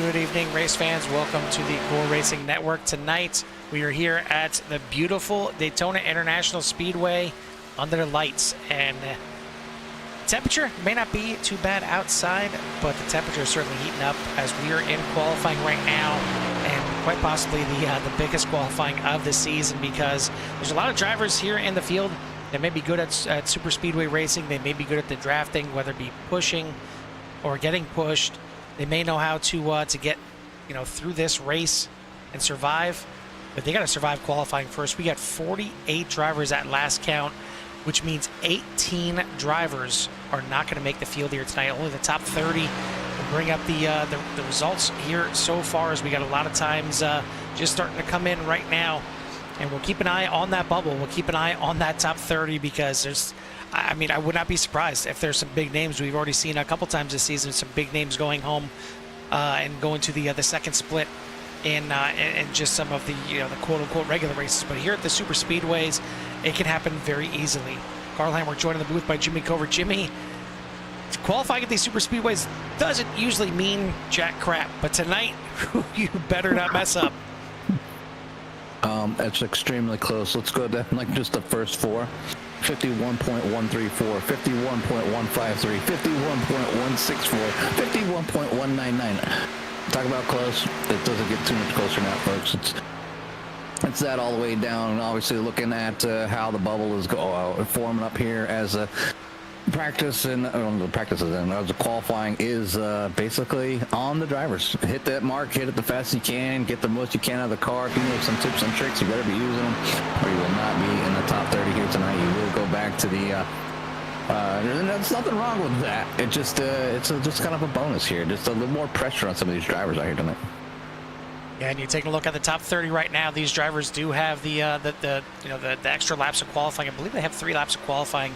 Good evening, race fans. Welcome to the Cool Racing Network. Tonight, we are here at the beautiful Daytona International Speedway under the lights. And temperature may not be too bad outside, but the temperature is certainly heating up as we are in qualifying right now, and quite possibly the biggest qualifying of the season, because there's a lot of drivers here in the field that may be good at super speedway racing. They may be good at the drafting, whether it be pushing or getting pushed. They may know how to get, through this race and survive, but they got to survive qualifying first. We got 48 drivers at last count, which means 18 drivers are not going to make the field here tonight. Only the top 30 will bring up the results here so far, as we got a lot of times just starting to come in right now. And we'll keep an eye on that bubble. We'll keep an eye on that top 30, because I would not be surprised if there's some big names. We've already seen a couple times this season some big names going home and going to the second split in just some of the the quote-unquote regular races. But here at the super speedways, it can happen very easily. Carl Hammer joined in the booth by Jimmy Cover. Jimmy, qualifying at these super speedways doesn't usually mean jack crap, but tonight you better not mess up. It's extremely close. Let's go down like just the first four. 51.134, 51.153, 51.164, 51.199. Talk about close. It doesn't get too much closer now, folks. It's that all the way down. And obviously looking at how the bubble is forming up here as a practice, and as the qualifying is basically on the drivers. Hit that mark, hit it the fastest you can, get the most you can out of the car. If you know some tips and tricks, you better be using them, or you will not be in the top 30 here tonight. You will go back to the there's nothing wrong with that. It just it's just kind of a bonus here, just a little more pressure on some of these drivers out here tonight. Yeah, and you take a look at the top 30 right now. These drivers do have the extra laps of qualifying. I believe they have 3 laps of qualifying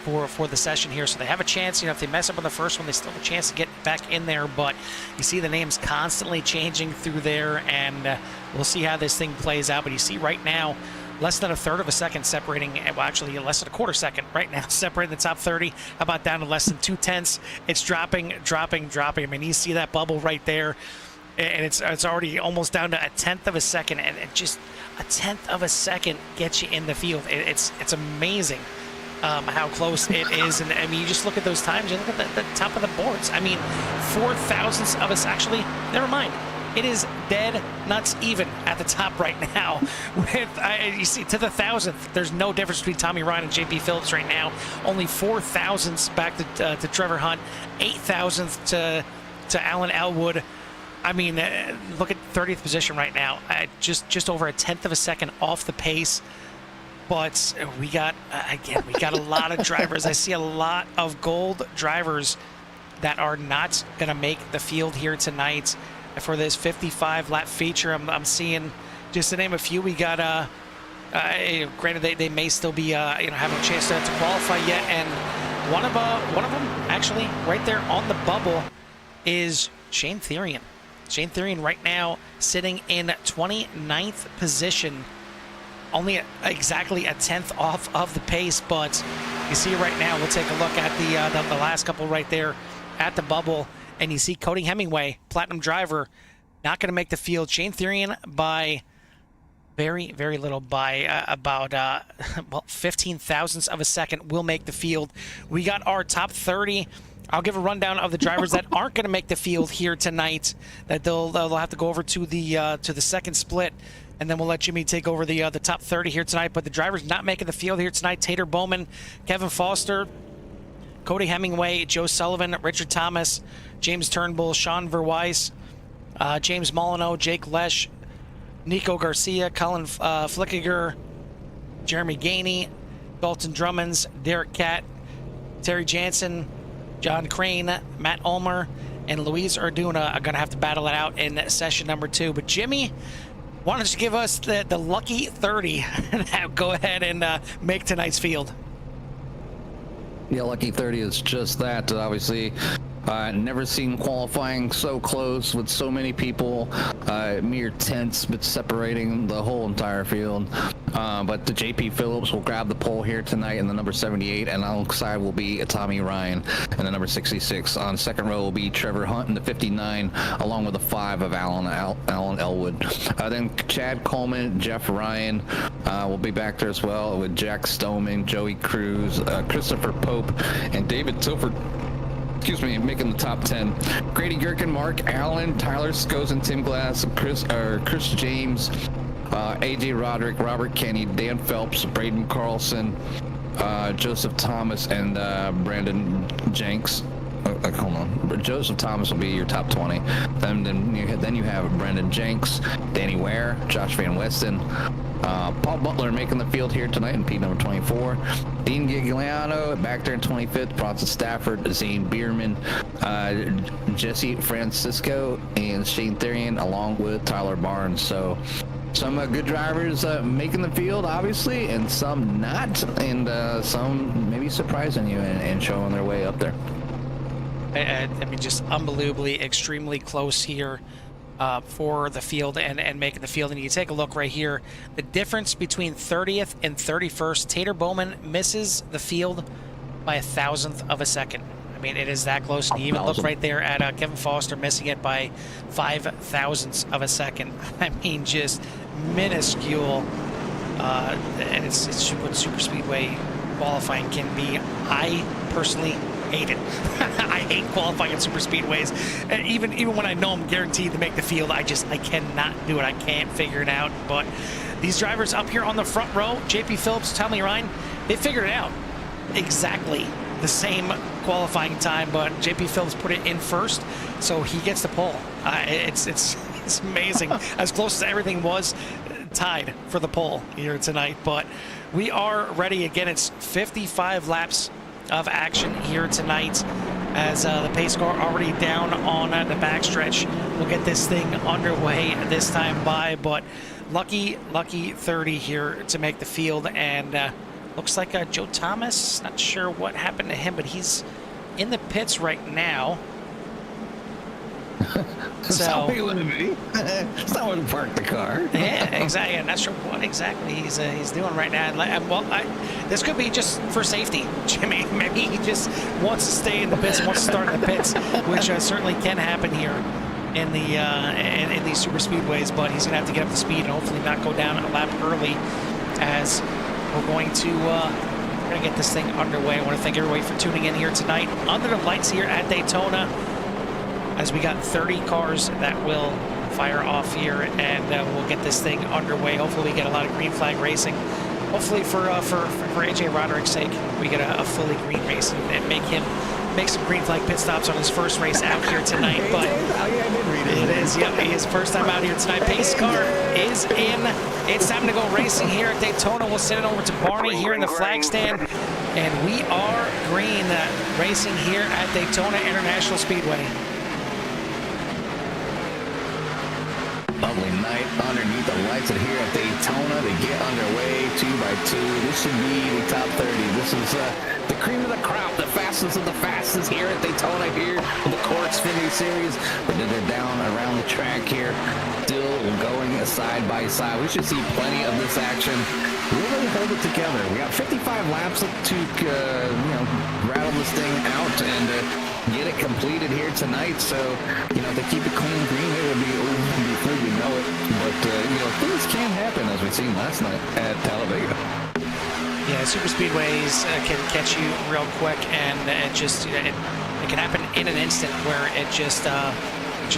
for the session here, so they have a chance. If they mess up on the first one, they still have a chance to get back in there. But you see the names constantly changing through there, and we'll see how this thing plays out. But you see right now, less than a third of a second separating, well, actually less than a quarter second right now separating the top 30. How about down to less than 2/10? It's dropping. I mean, you see that bubble right there, and it's already almost down to a tenth of a second, and just a tenth of a second gets you in the field. It's amazing how close it is. And I mean, you just look at those times, you look at the top of the boards. I mean, 4 thousandths of us, actually, never mind. It is dead nuts even at the top right now. With you see, to the thousandth, there's no difference between Tommy Ryan and JP Phillips right now. Only 4 thousandths back to Trevor Hunt, 8 thousandths to Alan Elwood. I mean, look at 30th position right now. Just over a tenth of a second off the pace. But we got a lot of drivers. I see a lot of gold drivers that are not going to make the field here tonight for this 55-lap feature. I'm seeing, just to name a few, we got, granted, they may still be, having a chance to qualify yet. And one of them, actually, right there on the bubble, is Shane Therian. Shane Therian right now sitting in 29th position. Only exactly a tenth off of the pace, but you see right now, we'll take a look at the last couple right there at the bubble, and you see Cody Hemingway, platinum driver, not going to make the field. Shane Therian by very, very little, by about 15 thousandths of a second will make the field. We got our top 30. I'll give a rundown of the drivers that aren't going to make the field here tonight, that they'll have to go over to the second split. And then we'll let Jimmy take over the top 30 here tonight. But the drivers not making the field here tonight: Tater Bowman, Kevin Foster, Cody Hemingway, Joe Sullivan, Richard Thomas, James Turnbull, Sean Verweis, James Molyneux, Jake Lesh, Nico Garcia, Colin Flickiger, Jeremy Gainey, Dalton Drummonds, Derek Catt, Terry Jansen, John Crane, Matt Ulmer, and Luis Arduna are going to have to battle it out in session number 2. But Jimmy, why don't you give us the lucky 30 and go ahead and make tonight's field? Yeah, lucky 30 is just that. Obviously, Never seen qualifying so close with so many people, mere tenths but separating the whole entire field. But the JP Phillips will grab the pole here tonight in the number 78, and alongside will be Tommy Ryan in the number 66. On second row will be Trevor Hunt in the 59, along with the 5 of Alan Elwood. Then Chad Coleman, Jeff Ryan will be back there as well, with Jack Stoneman, Joey Cruz, Christopher Pope, and David Tilford, making the top 10. Grady Gherkin, Mark Allen, Tyler Skosen, Tim Glass, Chris James, AJ Roderick, Robert Kenny, Dan Phelps, Braden Carlson, Joseph Thomas, and Brandon Jenks. Hold on. Joseph Thomas will be your top 20. Then you have Brendan Jenks, Danny Ware, Josh Van Westen, Paul Butler making the field here tonight in P number 24. Dean Gigliano back there in 25th. Bronson Stafford, Zane Bierman, Jesse Francisco, and Shane Therian, along with Tyler Barnes. So some good drivers making the field, obviously, and some not, and some maybe surprising you and showing their way up there. I mean, just unbelievably, extremely close here for the field and making the field. And you take a look right here, the difference between 30th and 31st. Tater Bowman misses the field by a 1,000th of a second. I mean, it is that close. And you even look right there at Kevin Foster missing it by 5,000ths of a second. I mean, just minuscule. And it's what super speedway qualifying can be. I personally hate it. I hate qualifying in super speedways, and even when I know I'm guaranteed to make the field, I cannot do it. I can't figure it out. But these drivers up here on the front row, JP Phillips, Tommy Ryan, they figured it out exactly the same qualifying time, but JP Phillips put it in first, so he gets the pole. It's amazing. As close as everything was, tied for the pole here tonight. But we are ready again. It's 55 laps of action here tonight, as the pace car already down on the backstretch. We'll get this thing underway this time by, but lucky 30 here to make the field. And looks like Joe Thomas, not sure what happened to him, but he's in the pits right now. It's not where to park the car. Yeah, exactly. I'm not sure what exactly he's doing right now. Well, this could be just for safety, Jimmy. Maybe he just wants to stay in the pits, wants to start in the pits, which certainly can happen here in the in these super speedways. But he's gonna have to get up to speed and hopefully not go down a lap early, as we're going to get this thing underway. I want to thank everybody for tuning in here tonight under the lights here at Daytona, as we got 30 cars that will fire off here, and we'll get this thing underway. Hopefully we get a lot of green flag racing. Hopefully for AJ Roderick's sake, we get a fully green race and make some green flag pit stops on his first race out here tonight. But it is, yep, his first time out here tonight. Pace car is in. It's time to go racing here at Daytona. We'll send it over to Barney here in the flag stand, and we are green racing here at Daytona International Speedway. Lovely night underneath the lights here at Daytona. They get underway 2 by 2. This should be the top 30. This is the cream of the crop, the fastest of the fastest here at Daytona here with the core Xfinity series. But then they're down around the track here, still going side by side. We should see plenty of this action. Really hold it together. We got 55 laps to rattle this thing out and get it completed here tonight. So if they keep it clean green, it will be over before you know it. But things can happen, as we've seen last night at Talladega. Yeah, super speedways can catch you real quick, and it can happen in an instant where it just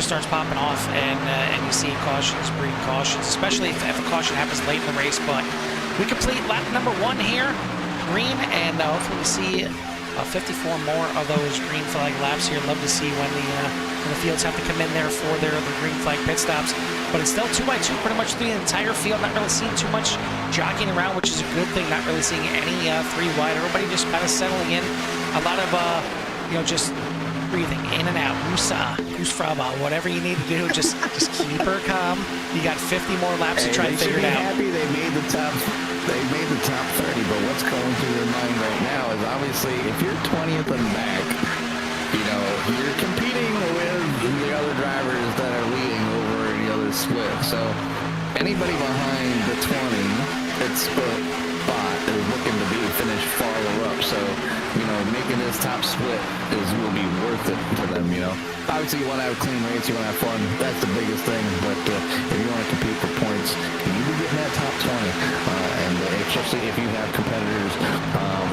starts popping off, and you see cautions breed cautions, especially if a caution happens late in the race. But we complete lap number 1 here, green, and hopefully we see 54 more of those green flag laps here. Love to see when the fields have to come in there for their green flag pit stops. But it's still 2 by 2 pretty much through the entire field. Not really seeing too much jockeying around, which is a good thing. Not really seeing any 3 wide. Everybody just kind of settling in. A lot of just breathing in and out. Goose fraba, whatever you need to do. Just keep her calm. You got 50 more laps to try and figure it out. Happy they made the top 30, but what's going through their mind right now is obviously if you're 20th and back, you know, you're competing with the other drivers that are leading over in the other split. So anybody behind the 20 that's split spot is looking to be finished farther up. So, you know, making this top split will be worth it to them, you know. Obviously, you want to have clean race, you want to have fun. That's the biggest thing. But if you want to compete for points, you need to get in that top 20. And especially if you have competitors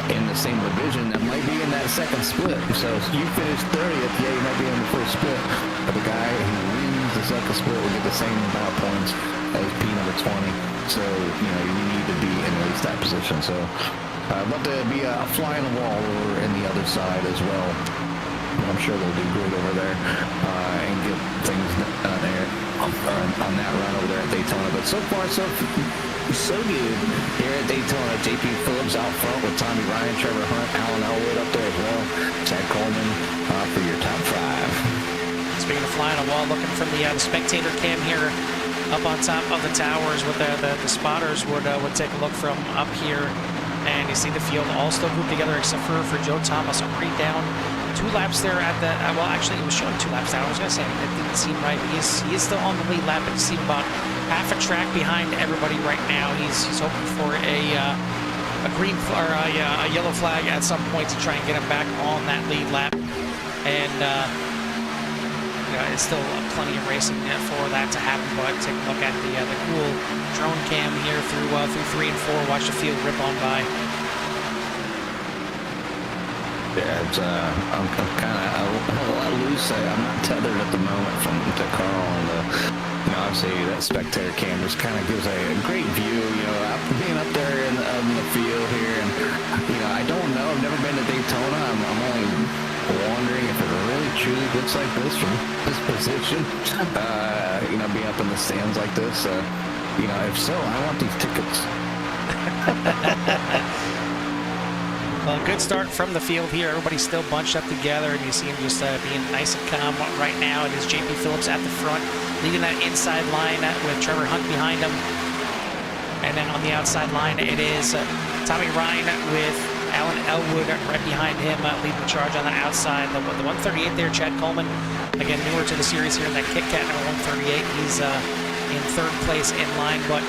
in the same division that might be in that second split. So you finish 30th, yeah, you might be in the first split. But the guy who wins the second split will get the same amount of points as P number 20. So, you know, you need to be in at least that position. So I'd love to be a fly on the wall over in the other side as well. I'm sure they'll do great over there and get things done there on that run over there at Daytona. But so far, so good here at Daytona. JP Phillips out front with Tommy Ryan, Trevor Hunt, Alan Elwood up there as well. Chad Coleman for your top 5. Speaking of flying a wall, looking from the spectator cam here up on top of the towers, with the spotters would take a look from up here, and you see the field all still grouped together except for Joe Thomas already down 2 laps there at the well, actually it was showing 2 laps down. I was gonna say it didn't seem right. He is still on the lead lap, but you see about half a track behind everybody right now. He's hoping for a green or a yellow flag at some point to try and get him back on that lead lap, and it's still plenty of racing for that to happen. But take a look at the cool drone cam here through 3 and 4. Watch the field rip on by. Yeah, it's, I'm kind of a lot loose. I'm not tethered at the moment to Carl, and you know, obviously that spectator cam just kind of gives a great view. You know, being up there in the field here, and you know, I don't know. I've never been to Daytona. I'm only wondering if it really truly looks like this from this position. You know, being up in the stands like this. You know, if so, I want these tickets. Well, good start from the field here. Everybody's still bunched up together, and you see him just being nice and calm right now. It is JP Phillips at the front, leading that inside line with Trevor Hunt behind him. And then on the outside line, it is Tommy Ryan with Alan Elwood right behind him, leading the charge on the outside. The 138 there, Chad Coleman, again, newer to the series here in that Kit Kat number 138. He's in 3rd place in line, but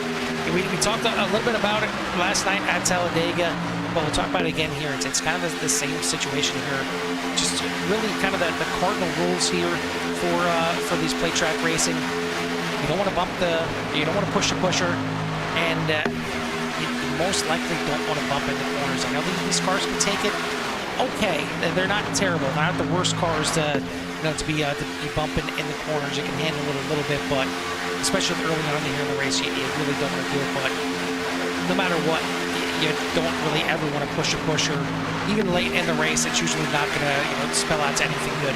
we talked a little bit about it last night at Talladega. But we'll talk about it again here. It's kind of the same situation here. Just really kind of the cardinal rules here for these plate track racing. You don't want to you don't want to push the pusher, and you most likely don't want to bump in the corners. I know these cars can take it. Okay, they're not terrible. They're not the worst cars to be bumping in the corners. You can handle it a little bit, but especially early on here in the race, you really don't want to do it. But no matter what, you don't really ever want to push a pusher. Even late in the race, it's usually not going to spell out to anything good.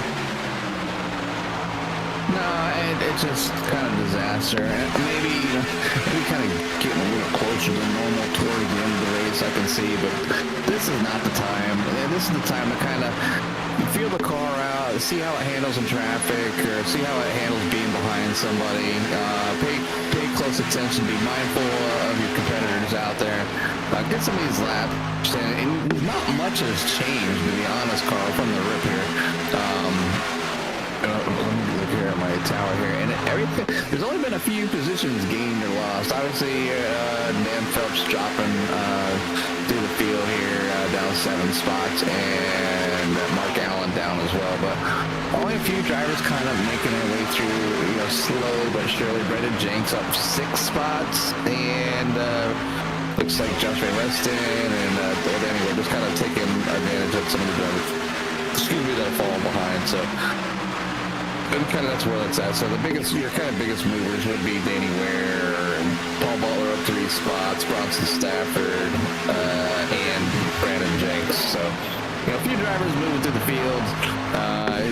No, it's just kind of disaster. Maybe kind of getting a little closer than normal towards the end of the race, I can see, but this is not the time. This is the time to kind of feel the car out, see how it handles in traffic, or see how it handles being behind somebody. Pay close attention, be mindful of your competitors out there. Get some of these laps, and not much has changed, to be honest, Carl, from the rip here. Let me look here at my tower here, and everything. There's only been a few positions gained or lost. Obviously, Dan Phelps dropping through the field here, down 7 spots, and Mark Allen down as well. But only a few drivers kind of making their way through, slowly but surely. Brendan Jenks up 6 spots, and looks like Josh Ray Weston and anyway, just kind of taking advantage of some of the drivers, that are falling behind. So. And kind of that's where that's at. So your kind of biggest movers would be Danny Ware and Paul Butler up 3 spots, Bronson Stafford, and Brandon Jenks. So, a few drivers moving through the field,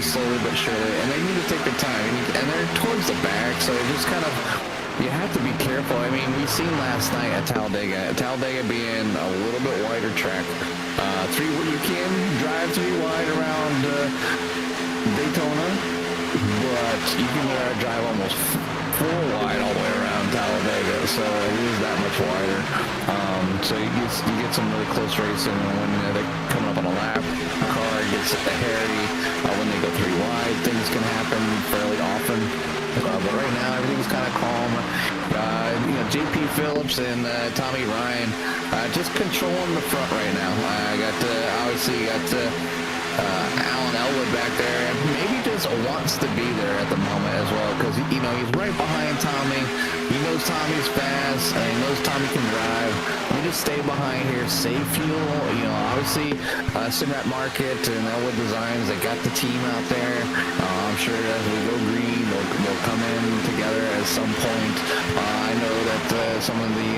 slowly but surely, and they need to take their time. And they're towards the back, so just kind of, you have to be careful. I mean, we seen last night at Talladega being a little bit wider track. You can drive 3 wide around Daytona. But you can drive almost 4 wide all the way around Talladega, so it is that much wider. So you get some really close racing when they're coming up on a lap. The car gets hairy. When they go 3 wide, things can happen fairly often. But right now, everything's kind of calm. JP Phillips and Tommy Ryan just controlling the front right now. I got obviously Alan Elwood back there, and maybe just wants to be there at the moment as well, because he's right behind Tommy. He knows Tommy's fast, and he knows Tommy can drive. We just stay behind here, save fuel. Obviously, Simrat Market and Elwood Designs, they got the team out there. I'm sure as we go green, they'll come in together at some point. I know that some of the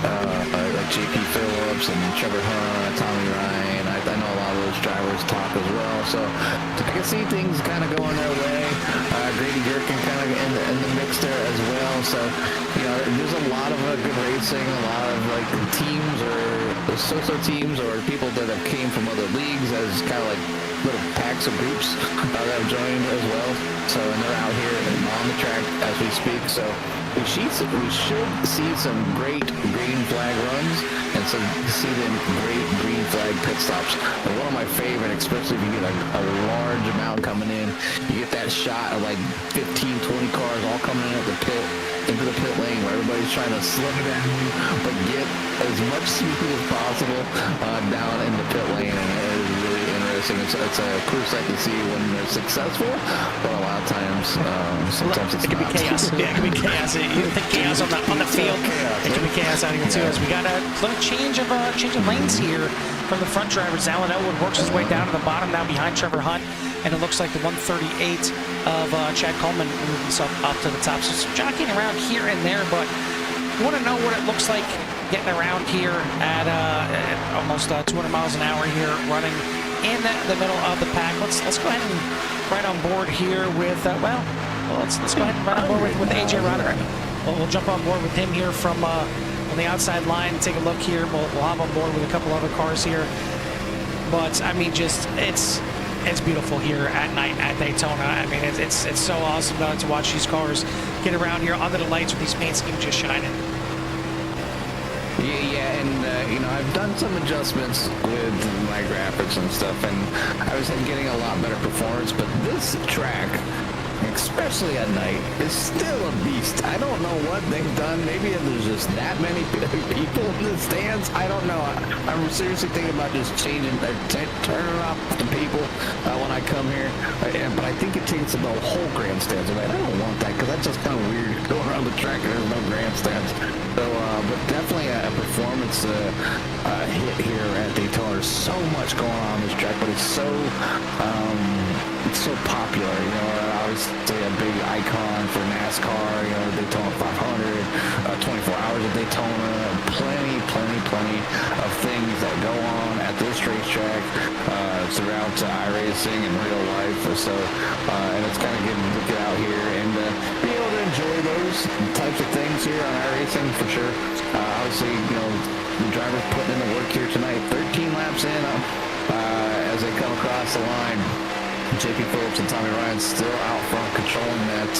like JP Phillips and Trevor Hunt, Tommy Ryan, I know a lot of those drivers talk as well, so I can see things kind of going their way. Grady Gherkin kind of in the mix there as well, so there's a lot of good racing, a lot of like teams or so-so teams or people that have came from other leagues as kind of like little packs of groups that have joined as well, so and they're out here on the track as we speak, so we should see some great green flag runs and see them great green flag pit stops. And one of my favorite, especially if you get a large amount coming in, you get that shot of like 15, 20 cars all coming in at the pit, into the pit lane where everybody's trying to slow down but get as much speed as possible down in the pit lane, and it is really interesting. It's a cool sight to see when they're successful, but a lot of times sometimes it can be chaos. Yeah, it can be chaos. You think chaos on the field. It can be chaos out here too. As we got a little change of lanes here from the front drivers. Alan Elwood works his way down to the bottom now behind Trevor Hunt, and it looks like the 138 of Chad Coleman moved himself up to the top. So some jockeying around here and there, but you want to know what it looks like getting around here at almost 200 miles an hour here, running in the middle of the pack. Let's go ahead and ride on board here with let's go ahead and ride on board with AJ Roderick. We'll jump on board with him here from on the outside line. Take a look here. We'll hop on board with a couple other cars here. But I mean, just it's beautiful here at night at Daytona. I mean, it's so awesome to watch these cars get around here under the lights with these paint schemes just shining. Yeah, and I've done some adjustments with my graphics and stuff, and I was getting a lot better performance, but this track, especially at night, is still a beast. I don't know what they've done. Maybe there's just that many people in the stands. I don't know. I'm seriously thinking about just changing, turning off the people when I come here. But I think it takes the whole grandstands away. I don't want that because that's just kind of weird going around the track and there's no grandstands. So, but definitely a performance hit here at Daytona. There's so much going on this track, but it's so popular. Obviously a big icon for NASCAR. Daytona 500, 24 hours of Daytona, plenty of things that go on at this racetrack throughout iRacing and real life. So, and it's kind of good to get out here and be able to enjoy those types of things here on iRacing for sure. Obviously, the drivers putting in the work here tonight. 13 laps in as they come across the line. JP Phillips and Tommy Ryan still out front controlling that.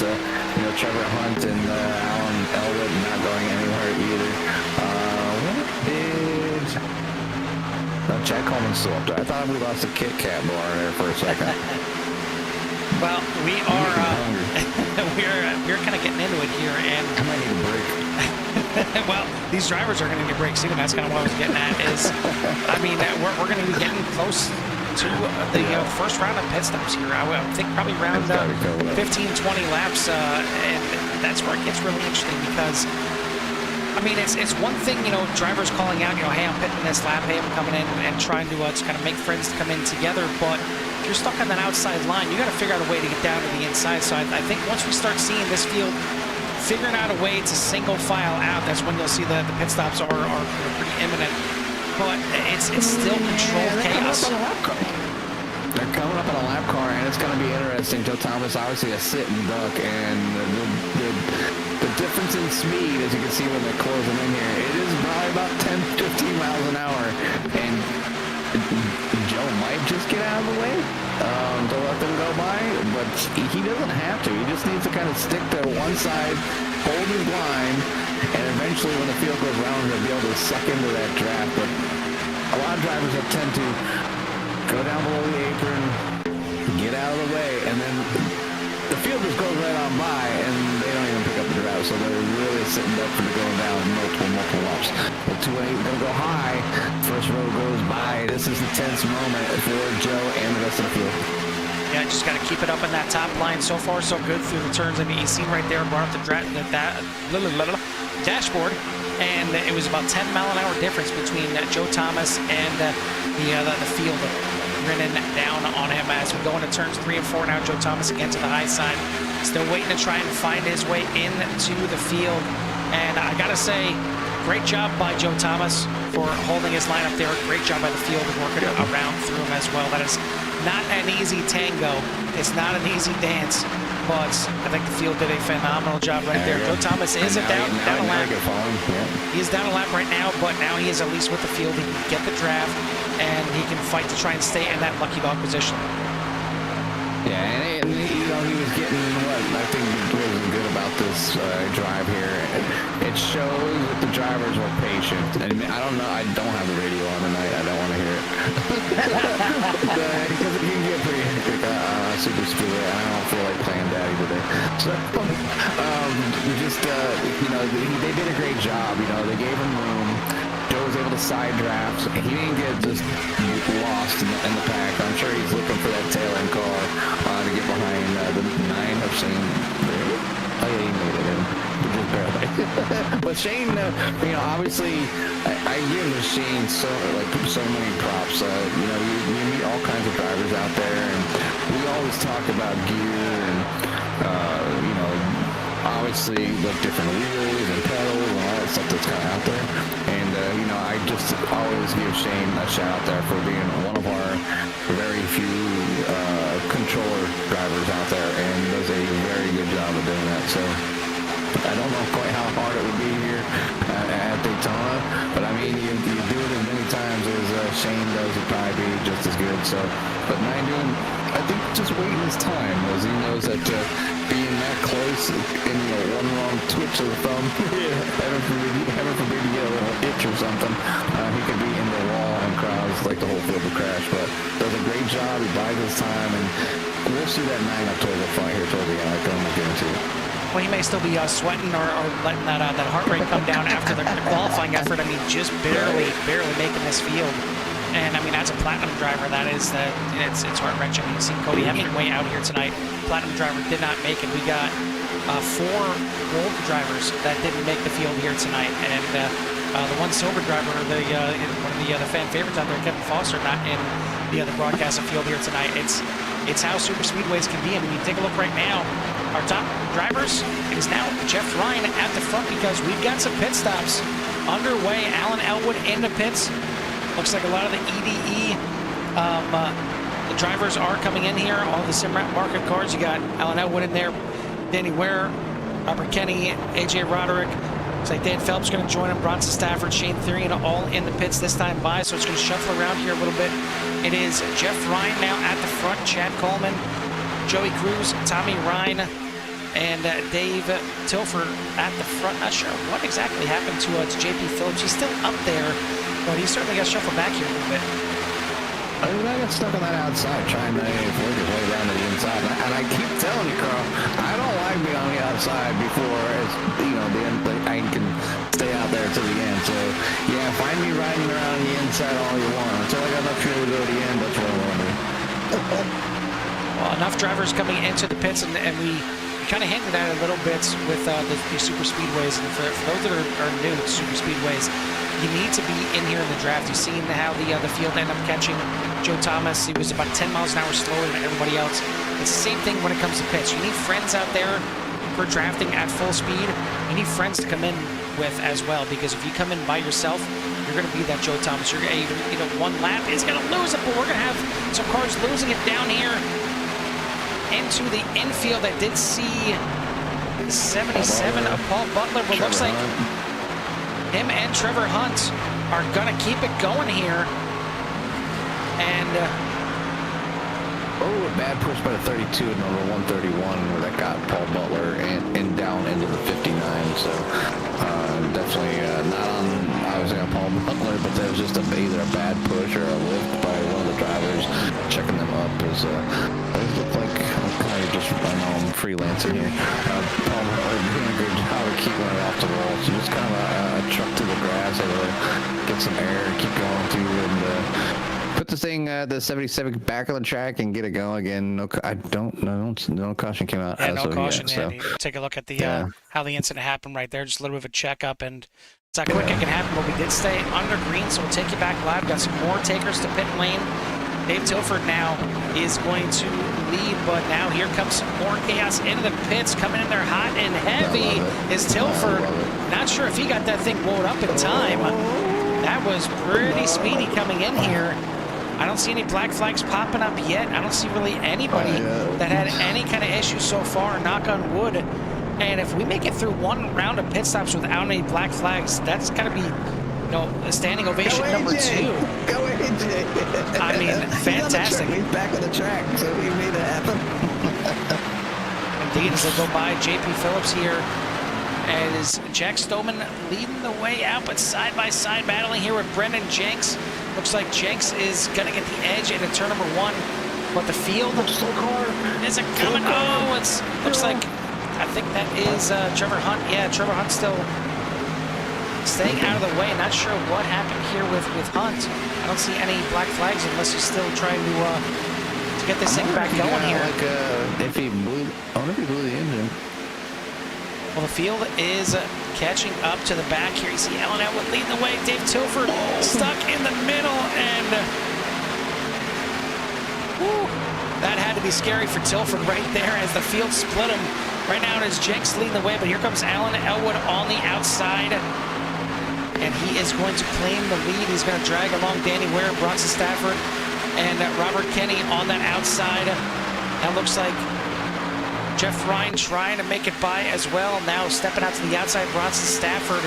Trevor Hunt and Alan Elwood not going anywhere either. Chad Coleman's still up there. I thought we lost a Kit Kat bar there for a second. Well, we are we're kind of getting into it here, and I might need a break. well, these drivers are going to need breaks too, and that's kind of what I was getting at. I mean, we're going to be getting close to the first round of pit stops here. I think probably around 15, 20 laps, and that's where it gets really interesting because, I mean, it's one thing, drivers calling out, hey, I'm pitting this lap, hey, I'm coming in and trying to kind of make friends to come in together, but if you're stuck on that outside line, you got to figure out a way to get down to the inside. So I think once we start seeing this field figuring out a way to single file out, that's when you'll see the pit stops are pretty imminent. But it's still controlled chaos. They're coming up on a lap car, and it's going to be interesting. Joe Thomas, obviously a sit and duck, and the difference in speed, as you can see when they're closing in here, it is probably about 10, 15 miles an hour, and Joe might just get out of the way to let them go by, but he doesn't have to. He just needs to kind of stick to one side hold his line, and eventually when the field goes round, he'll be able to suck into that draft. But a lot of drivers will tend to go down below the apron, get out of the way, and then the field just goes right on by, and they don't even pick up the draft. So they're really sitting up for the going down multiple laps. The 2-8 gonna go high. First row goes by. This is a tense moment for Joe and the rest of the field. Yeah, just got to keep it up in that top line. So far, so good through the turns. I mean, you seen right there, brought up the dashboard, and it was about 10-mile-an-hour difference between Joe Thomas and the field grinning down on him as we go into turns 3 and 4 now. Joe Thomas again to the high side, still waiting to try and find his way into the field. And I got to say, great job by Joe Thomas for holding his line up there. Great job by the field and working around through him as well. That is not an easy tango. It's not an easy dance, but I think the field did a phenomenal job right there. Joe Thomas is down a lap. He is down a lap right now, but now he is at least with the field. He can get the draft, and he can fight to try and stay in that lucky dog position. Yeah, and you know, he was getting what I think was good about this drive here. It shows that the drivers were patient. And I don't know, I don't have the radio on tonight. I don't want to hear it. Because it can get pretty hectic on Super Speedway. I don't feel like playing daddy today. So, you know, they did a great job. You know, they gave him room. Joe was able to side draft. He didn't get just lost in the pack. I'm sure he's looking for that tail end car to get behind the 9 of Shane. Oh yeah, he made it in. Just barely. But Shane, you know, obviously, I give Shane so many props. You know, you meet all kinds of drivers out there, and we always talk about gear and you know, obviously the different wheels and pedals and all that stuff that's kind of out there. And you know, I just always give Shane a shout out there for being one of our very few controller drivers out there, and does a very good job of doing that. So I don't know quite how hard it would be here at Daytona, but I mean, you do it as many times as Shane does, it'd probably be just as good. So, but Nine, I think just waiting his time, as he knows that being that close and, you know, one wrong twitch of the thumb, heaven forbid you get a little itch or something, he could be in the wall and crowds like the whole field would crash. But does a great job. He bides his time, and we'll see that 9 up toward the front here toward the end. I can almost guarantee it. Well, he may still be sweating or letting that heart rate come down after the qualifying effort. I mean, just barely making this field. And I mean, as a platinum driver, that is it's heart-wrenching. You've seen Cody Hemingway out here tonight. Platinum driver did not make it. We got 4 gold drivers that didn't make the field here tonight, and the one silver driver, one of the fan favorites out there, Kevin Foster, not in the other broadcast of field here tonight. It's how super speedways can be. I mean, you take a look right now. Our top drivers, it is now Jeff Ryan at the front because we've got some pit stops underway. Alan Elwood in the pits. Looks like a lot of the EDE the drivers are coming in here. All the Simrat market cars. You got Alan Elwood in there, Danny Ware, Robert Kenny, AJ Roderick. Looks like Dan Phelps going to join him. Bronson Stafford, Shane Therian, all in the pits this time by. So it's going to shuffle around here a little bit. It is Jeff Ryan now at the front. Chad Coleman, Joey Cruz, Tommy Ryan, and Dave Tilford at the front. Not sure what exactly happened to JP Phillips. He's still up there, but he certainly got shuffled back here a little bit. I got stuck on that outside trying to work his way down to the inside. And I keep telling you, Carl, I don't like being on the outside before, you know, I can stay out there to the end. So, yeah, find me riding around the inside all you want. Until I got enough fuel to go to the end, that's what I want to do. Well, enough drivers coming into the pits, and we kind of hinted at it a little bit with the super speedways. And for those that are new to super speedways, you need to be in here in the draft. You've seen how the field ended up catching Joe Thomas. He was about 10 miles an hour slower than everybody else. It's the same thing when it comes to pits. You need friends out there for drafting at full speed. You need friends to come in with as well, because if you come in by yourself, you're going to be that Joe Thomas. You're going to, you know, one lap is going to lose it, but we're going to have some cars losing it down here into the infield. I did see 77 of Paul Butler, but looks like him and Trevor Hunt are going to keep it going here. And a bad push by the 32 at number 131 where that got Paul Butler and down into the 59. So definitely not on, obviously on Paul Butler, but that was just either a bad push or a lift by one of the drivers checking them up. As they look like I'm kind of just, I know I'm freelancing here. Paul Butler doing a good job of keeping it off the wall. So just kind of a truck to the grass, able to get some air, keep going through, and put the thing, the 77 back on the track and get it going again. No, I don't know. No caution came out. Yeah, no caution. Yet, so. You take a look at the how the incident happened right there. Just a little bit of a checkup, and it's not quick it can happen, but we did stay under green, so we'll take you back live. Got some more takers to pit lane. Dave Tilford now is going to lead, but now here comes some more chaos into the pits. Coming in there hot and heavy is Tilford. Not sure if he got that thing blowed up in time. That was pretty speedy coming in here. I don't see any black flags popping up yet. I don't see really anybody that had any kind of issues so far, knock on wood. And if we make it through one round of pit stops without any black flags, that's got to be, you know, a standing ovation number 2. Go AJ. I mean, fantastic. He's back on the track, so we made it happen. Indeed, as they go by JP Phillips here, as Jack Stoneman leading the way out, but side-by-side battling here with Brendan Jenks. Looks like Jenks is going to get the edge into turn number 1, but the field isn't coming. Oh, it's looks like, I think that is Trevor Hunt. Yeah, Trevor Hunt still staying out of the way. Not sure what happened here with Hunt. I don't see any black flags unless he's still trying to get this thing back going here. Like, if he blew, I wonder if he blew the engine. Well, the field is catching up to the back here. You see Alan Elwood leading the way. Dave Tilford stuck in the middle, and that had to be scary for Tilford right there as the field split him. Right now it is Jenks leading the way, but here comes Alan Elwood on the outside, and he is going to claim the lead. He's going to drag along Danny Ware, Bronson Stafford, and Robert Kenny on that outside. That looks like Jeff Ryan trying to make it by as well. Now stepping out to the outside, Bronson Stafford,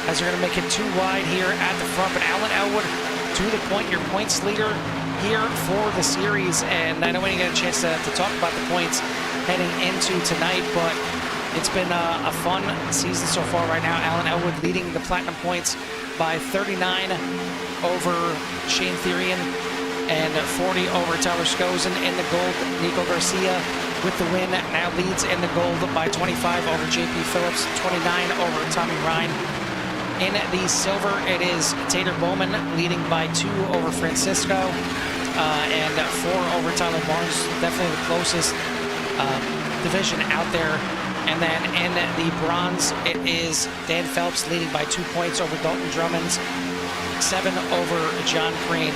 as they're going to make it too wide here at the front. But Alan Elwood, to the point, your points leader here for the series. And I know we didn't get a chance to talk about the points heading into tonight, but it's been a fun season so far right now. Alan Elwood leading the platinum points by 39 over Shane Therian and 40 over Tyler Skozen. In the gold, Nico Garcia with the win now leads in the gold by 25 over JP Phillips, 29 over Tommy Ryan. In the silver, it is Tater Bowman leading by 2 over Francisco and 4 over Tyler Barnes. Definitely the closest division out there. And then in the bronze, it is Dan Phelps leading by 2 points over Dalton Drummond, 7 over John Crane,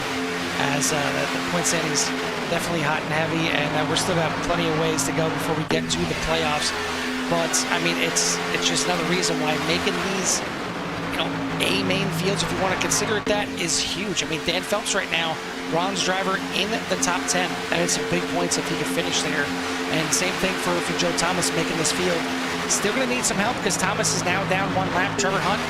as the point standings definitely hot and heavy, and we're still got plenty of ways to go before we get to the playoffs. But I mean, it's just another reason why making these, you know, A main fields, if you want to consider it that, is huge. I mean, Dan Phelps right now, bronze driver in the top 10. That is some big points if he can finish there. And same thing for Joe Thomas making this field. Still going to need some help because Thomas is now down 1 lap. Trevor Hunt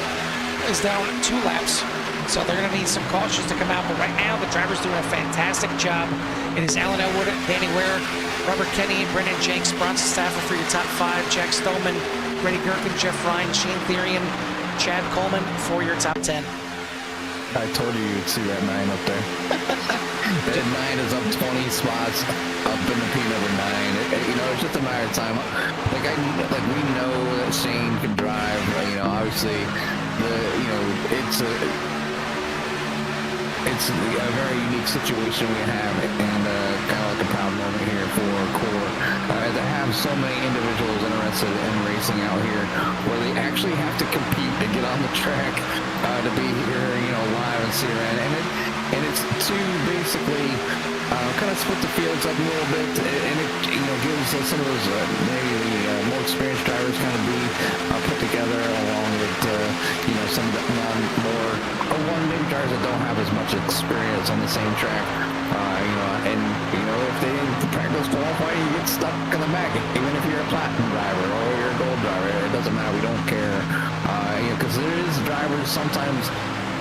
is down 2 laps. So they're going to need some cautions to come out. But right now, the driver's doing a fantastic job. It is Alan Elwood, Danny Ware, Robert Kenny, Brendan Jenks, Bronson Stafford for your top 5, Jack Stoneman, Brady Gherkin, Jeff Ryan, Shane Therian, Chad Coleman for your top 10. I told you you'd see that 9 up there. That 9 is up 20 spots up in the P number 9. You know, it's just a matter of time. Like we know that Shane can drive. You know, obviously, it's a very unique situation we have, and kind of like a proud moment here for Core to have so many individuals interested in racing out here, where they actually have to compete to get on the track to be here, you know, live and see around. And it's to basically kind of split the fields up a little bit, and it, you know, gives some of those maybe more experienced drivers kind of be put together along with you know, some of the more maybe drivers that don't have as much experience on the same track. You know, and you know, if they practice qualifying, you get stuck in the back, even if you're a platinum driver or you're a gold driver. It doesn't matter. We don't care. You know, because there is drivers sometimes,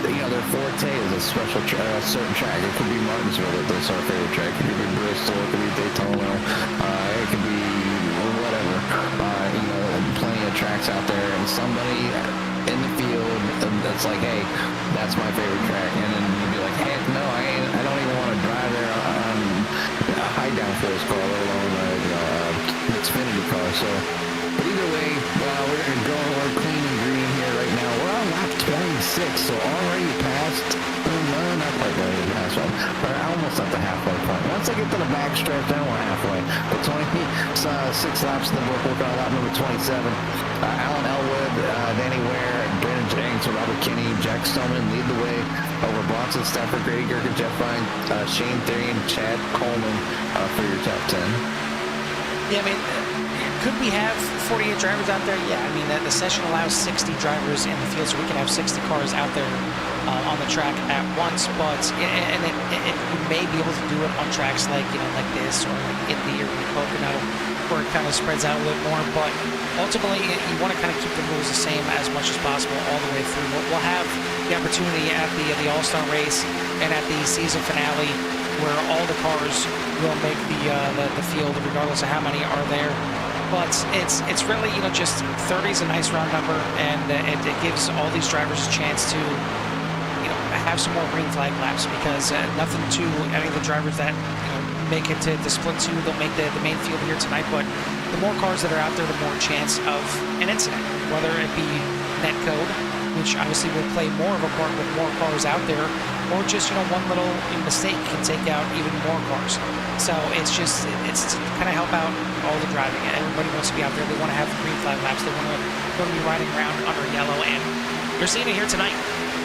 you know, their forte is a special certain track. It could be Martinsville, that's our favorite track. It could be Bristol, it could be Daytona, it could be whatever. You know, plenty of tracks tracks out there, and somebody in the field that's like, hey, that's my favorite track, and then you'd be like, hey, no, I don't even want to drive there on a high downforce car, let alone an Xfinity car. So, but either way, we're going to go we're clean and green here right now. We're on lap 26, so already past, no, not quite ready to pass one. We're almost at the halfway point. Once I get to the back stretch, then we're halfway. But 26 laps in the book, working on lap number 27. Alan Elwood, Danny Ware, Brandon Jenks, Robert Kinney, Jack Stoneman lead the way over Bronson, Stafford, Grady Gergen, Jeff Ryan, Shane Theory, and Chad Coleman for your top 10. Yeah, I mean, could we have 48 drivers out there? Yeah, I mean, the session allows 60 drivers in the field, so we can have 60 cars out there on the track at once. But and you may be able to do it on tracks like like this or like Indy or Pocono, where it kind of spreads out a little more. But ultimately, you want to kind of keep the rules the same as much as possible all the way through. We'll have the opportunity at the All-Star race and at the season finale, where all the cars will make the field, regardless of how many are there. But it's really just 30 is a nice round number, and it gives all these drivers a chance to have some more green flag laps, because nothing to any of the drivers that make it to split two, they'll make the main field here tonight. But the more cars that are out there, the more chance of an incident, whether it be net code, which obviously will play more of a part with more cars out there, or just one little mistake can take out even more cars. So it's to kind of help out all the driving. Everybody wants to be out there. They want to have green flag laps. They want to be riding around under yellow, and you're seeing it here tonight.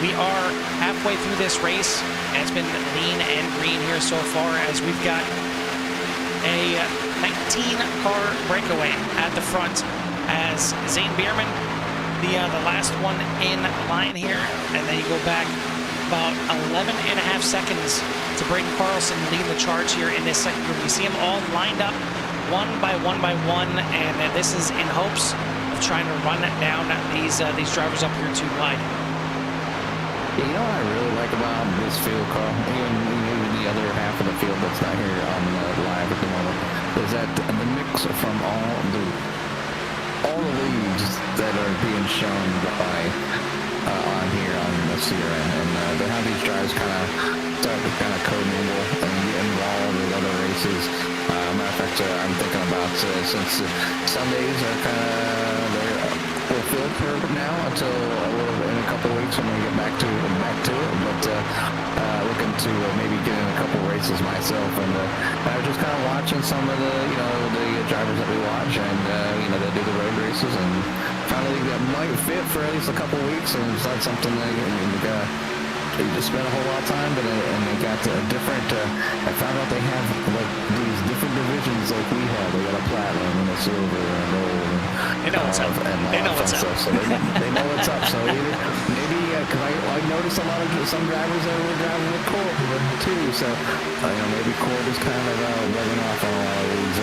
We are halfway through this race, and it's been lean and green here so far, as we've got a 19-car breakaway at the front, as Zane Bierman, the last one in line here, and then you go back about 11 and a half seconds to Braden Carlson leading the charge here in this second group. You see them all lined up one by one, and this is in hopes of trying to run down these drivers up here too wide. Yeah, you know what I really like about this field, Carl, even the other half of the field that's not here on live at the moment, is that the mix from all the leagues that are being shown by on here on the CRN, and how these drivers kind of start to kind of co-mingle and get involved with other races. Matter of fact, I'm thinking about since Sundays are kind of we're filled for now until in a couple of weeks when we get back to it. But looking to maybe get in a couple races myself, and I was just kind of watching some of the the drivers that we watch, and they do the road races, and finally that might fit for at least a couple of weeks, and it's not something that you just spend a whole lot of time, but and they got a different. I found out they have like these different divisions like we have. They got a platinum and a silver and a gold. They know what's up. They know what's up. So they know what's up. So maybe because I noticed a lot of some drivers that were driving with Court too. So maybe Court is kind of rubbing off on a lot of these.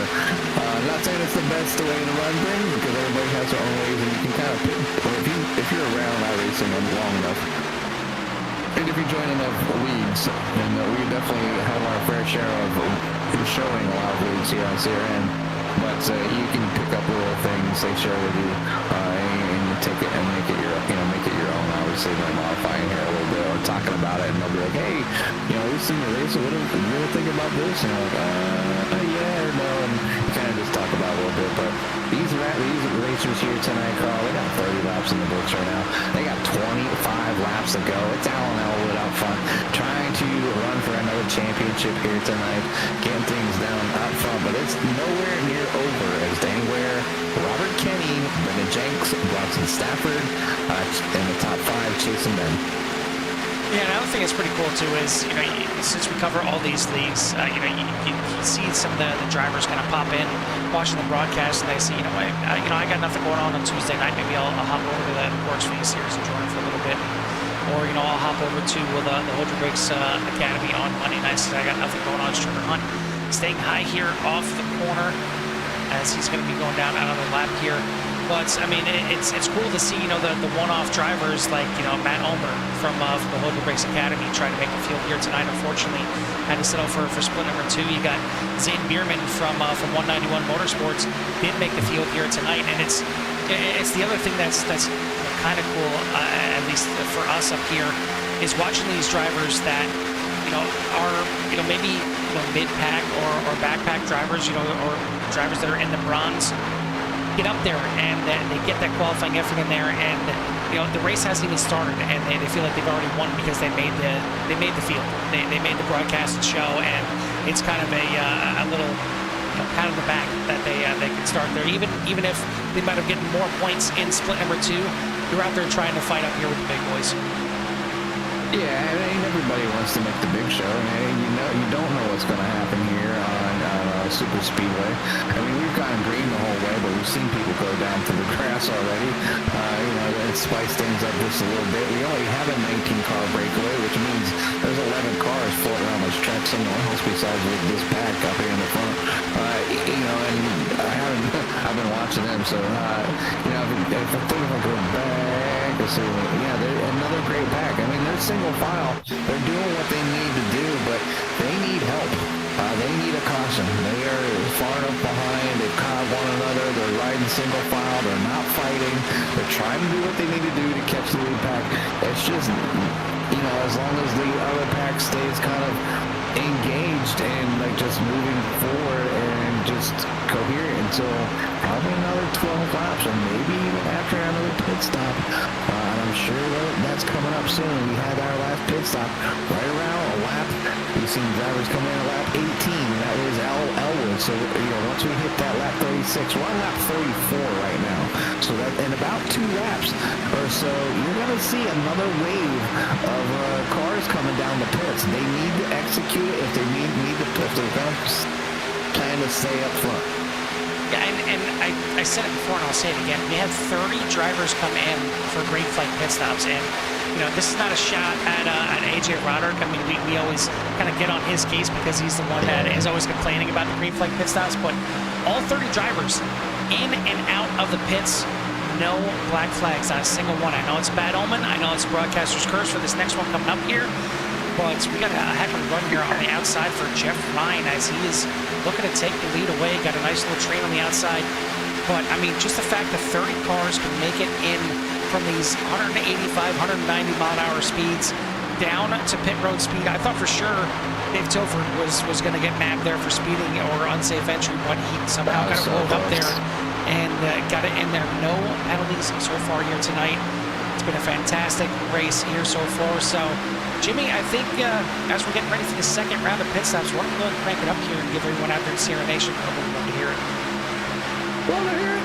I'm not saying it's the best way to run things, because everybody has their own ways, and you can kind of pick. If you're around iRacing long enough, and if you join enough leagues, and we definitely have our fair share of showing a lot of leagues here on CRN, but you can pick up little things they share with you, and you take it and make it your own. Obviously, they're modifying here a little bit or talking about it, and they'll be like, hey, we've seen the race, so what do you really think about this? And you're like, yeah or no, and you kind of just talk about it a little bit. But these racers here tonight, Carl, they got 30 laps in the books right now. They got 25 laps to go. It's Alan Elwood out front, trying to run for another championship here tonight, getting things down out front, but it's nowhere near over, as Danny Ware, Robert Kinney, Brendan Jenks, Bronson Stafford in the top 5 chasing them. Yeah, and I think it's pretty cool too is, since we cover all these leagues, you see some of the drivers kind of pop in, watching the broadcast, and they see, I got nothing going on Tuesday night. Maybe I'll hop over to the Works Phoenix Series and join for a little bit. Or, I'll hop over to the Hold Your Brakes Academy on Monday nights, because I got nothing going on. Stringer Hunt staying high here off the corner, as he's going to be going down out on the lap here. But I mean, it's cool to see the one-off drivers like Matt Ulmer from the Hold Your Brakes Academy trying to make the field here tonight. Unfortunately, had to settle for split number 2. You got Zane Bierman from 191 Motorsports did make the field here tonight, and it's It's the other thing that's kind of cool, at least for us up here, is watching these drivers that are maybe mid-pack or backpack drivers, or drivers that are in the bronze, get up there and they get that qualifying effort in there, and the race hasn't even started, and they feel like they've already won because they made the field, they made the broadcasted show, and it's kind of a little pat on the back that they can start there, even if they might have gotten more points in split number 2. You're out there trying to fight up here with the big boys. Yeah, I mean, everybody wants to make the big show. I mean, you don't know what's going to happen here on Super Speedway. I mean, we've gone green the whole way, but we've seen people go down to the grass already. It spiced things up just a little bit. We only have a 19-car breakaway, which means there's 11 cars floating around this track somewhere else besides with this pack up here in the front. And I've been watching them, so if I think if I go back, they're another great pack. I mean, they're single file. They're doing what they need to do, but they need help. They need a caution. They are far enough behind. They've caught one another. They're riding single file. They're not fighting. They're trying to do what they need to do to catch the lead pack. It's just, as long as the other pack stays kind of engaged and just moving forward and just coherent until probably another 12 laps, or maybe even after another pit stop. And I'm sure that's coming up soon. We had our last pit stop right around a lap. We've seen drivers come in at lap 18, and that was Elwood. So once we hit that lap 36, we're on lap 34 right now. So that in about 2 laps or so, you're going to see another wave of cars coming down the pits. They need to execute it if they need to put their plan to stay up front. Yeah, and I said it before, and I'll say it again. We had 30 drivers come in for green flag pit stops, and this is not a shot at AJ Roderick. I mean, we always kind of get on his case because he's the one that is always complaining about the green flag pit stops. But all 30 drivers in and out of the pits, no black flags, not a single one. I know it's a bad omen. I know it's a broadcaster's curse for this next one coming up here. But we got a heck of a run here on the outside for Jeff Ryan as he is looking to take the lead away. Got a nice little train on the outside. But, I mean, just the fact that 30 cars can make it in from these 185, 190 mile-an-hour speeds down to pit road speed. I thought for sure Dave Tilford was going to get nabbed there for speeding or unsafe entry, but he somehow got it rolled up there and got it in there. No penalties so far here tonight. It's been a fantastic race here so far. So, Jimmy, I think as we're getting ready for the second round of pit stops, why don't we go and crank it up here and give everyone out there in Sierra Nation a little bit to hear it. Want to hear it?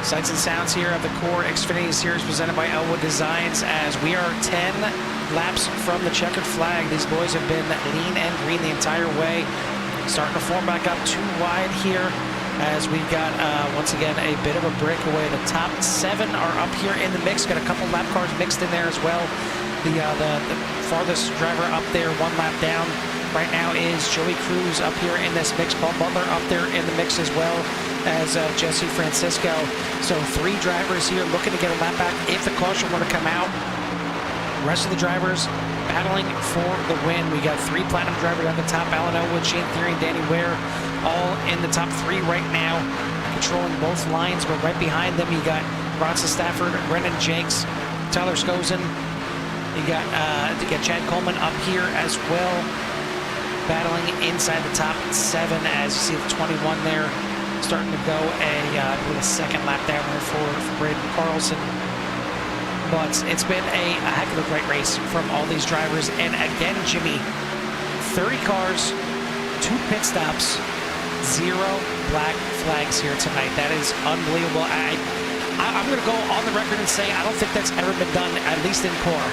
Sights and sounds here of the Core Xfinity Series presented by Elwood Designs, as we are 10 laps from the checkered flag. These boys have been lean and green the entire way. Starting to form back up too wide here, as we've got, once again, a bit of a breakaway. The top 7 are up here in the mix. Got a couple lap cars mixed in there as well. The farthest driver up there, 1 lap down right now, is Joey Cruz up here in this mix. Paul Butler up there in the mix as well as Jesse Francisco. So 3 drivers here looking to get a lap back if the caution were to come out. The rest of the drivers battling for the win. We got 3 platinum drivers at the top: Alan Elwood, Shane Theory, and Danny Ware, all in the top 3 right now, controlling both lines. But right behind them, you got Bronson Stafford, Brendan Jenks, Tyler Skozen. You got Chad Coleman up here as well, battling inside the top 7, as you see the 21 there starting to go a second lap down there for Braden Carlson. But it's been a heck of a great race from all these drivers. And again, Jimmy, 30 cars, 2 pit stops, 0 black flags here tonight. That is unbelievable. I'm going to go on the record and say I don't think that's ever been done, at least in Core,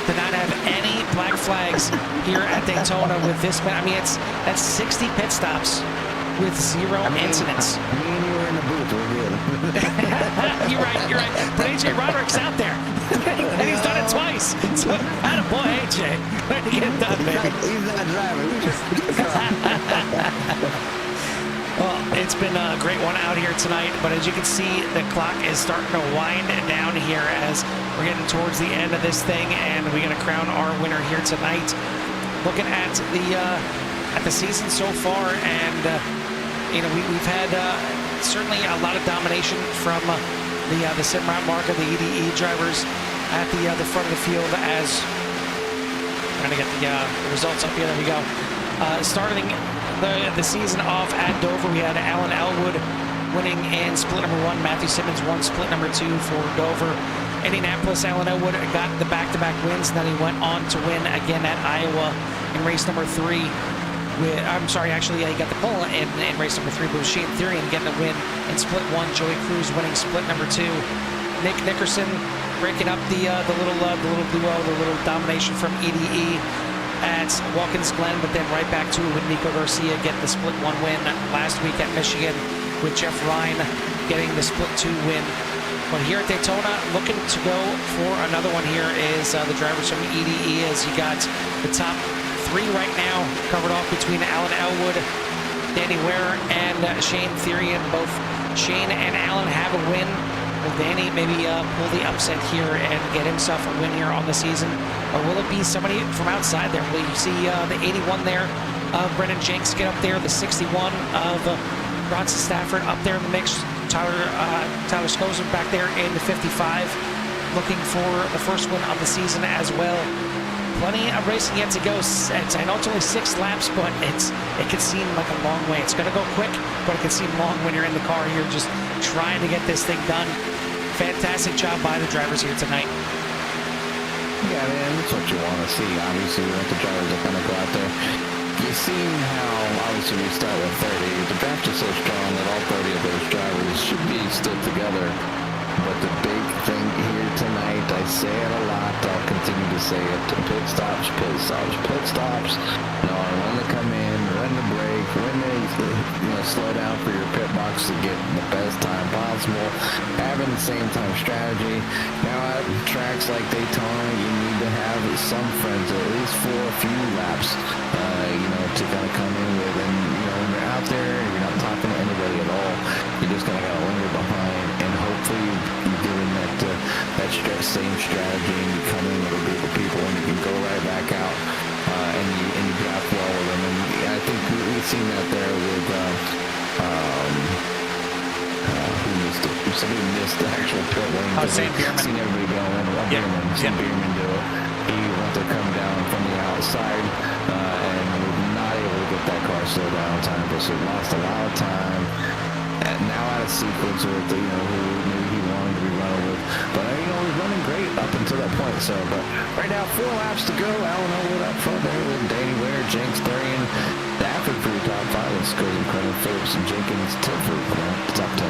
to not have any black flags here at Daytona with this. I mean, that's 60 pit stops with 0 incidents. Me and you were in the booth. We're good. You're right. But AJ Roderick's out there, and he's done it twice. So, attaboy, AJ. Way to get it done, baby. He's not driving. Well, it's been a great one out here tonight, but as you can see, the clock is starting to wind down here as we're getting towards the end of this thing, and we're going to crown our winner here tonight. Looking at the season so far, and we've had certainly a lot of domination from the Simrat market, the EDE drivers at the front of the field. As trying to get the results up here. There we go. Starting the season off at Dover, we had Alan Elwood winning in split number 1. Matthew Simmons won split number 2 for Dover. Indianapolis, Alan Elwood got the back-to-back wins, and then he went on to win again at Iowa in race number 3. He got the pole in race number 3, but it was Shane Theory getting the win in split 1. Joey Cruz winning split number 2. Nick Nickerson breaking up the little duo, the little domination from EDE at Watkins Glen, but then right back to it with Nico Garcia getting the split 1 win last week at Michigan, with Jeff Ryan getting the split 2 win. But here at Daytona, looking to go for another one here is the drivers from EDE, as you got the top 3 right now covered off between Alan Elwood, Danny Ware, and Shane Theory. And both Shane and Alan have a win. Will Danny maybe pull the upset here and get himself a win here on the season? Or will it be somebody from outside there? Will you see the 81 there of Brendan Jenks get up there, the 61 of Bronson Stafford up there in the mix, Tyler Skozen back there in the 55, looking for the first win of the season as well. Plenty of racing yet to go. I know it's only 6 laps, but it can seem like a long way. It's going to go quick, but it can seem long when you're in the car here just trying to get this thing done. Fantastic job by the drivers here tonight. Yeah, man, that's what you want to see. Obviously, you want the drivers to kind of go out there. You've seen how, obviously, we start with 30. The draft is so strong that all 30 of those drivers should be still together. But the big thing here tonight, I say it a lot, I'll continue to say it: pit stops, pit stops, pit stops. Knowing when to come in, when to brake, when to slow down for your pit box to get the best time possible. Having the same time strategy. Now at tracks like Daytona, you need to have some friends, at least for a few laps, to kind of come in with. And when you're out there, you're not talking to anybody at all. You're just kind of got to linger behind, and hopefully you're doing that same strategy, and you come in with a group of people, and you can go right back out, and you draft well with them. And I think we've seen that there with somebody missed the actual pit lane. Sam Bierman. Seen everybody going. Sam Bierman do it. He went to come down from the outside, and was not able to get that car slowed down in time, so lost a lot of time. And now out of sequence with who maybe he wanted to be running with, but he's running great up until that point. So, but right now 4 laps to go. Alan Elwood up front there with Danny Ware, Jenks, Theory, and Stafford for your top 5. Let's go to Credit Phillips and Jenkins, Tilford for the top 10.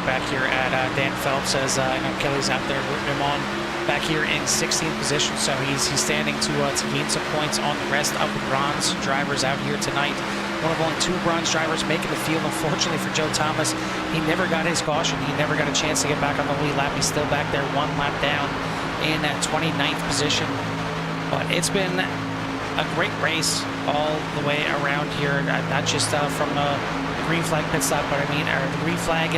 look back here at Dan Phelps as Kelly's out there rooting him on back here in 16th position. So he's standing to gain some points on the rest of the bronze drivers out here tonight. One of only 2 bronze drivers making the field. Unfortunately for Joe Thomas, he never got his caution. He never got a chance to get back on the lead lap. He's still back there 1 lap down in 29th position. But it's been a great race all the way around here, not just from the green flag pit stop, but I mean, or the green flag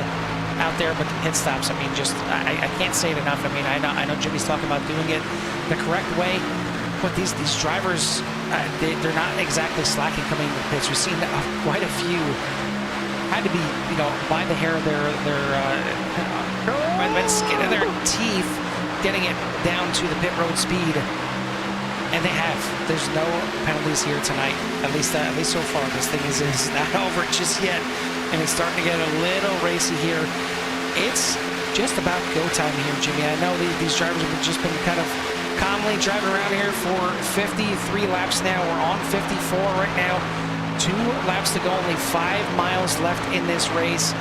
out there, but the pit stops. I mean, just I can't say it enough. I mean, I know Jimmy's talking about doing it the correct way, but these drivers, they're not exactly slacking coming into the pits. We've seen quite a few had to be, you know, by the hair of by the skin of their teeth, getting it down to the pit road speed. And they have. There's no penalties here tonight. At least so far. This thing is not over just yet, and it's starting to get a little racy here. It's just about go time here, Jimmy. I know these drivers have just been kind of calmly driving around here for 53 laps now. We're on 54 right now. 2 laps to go. Only 5 miles left in this race.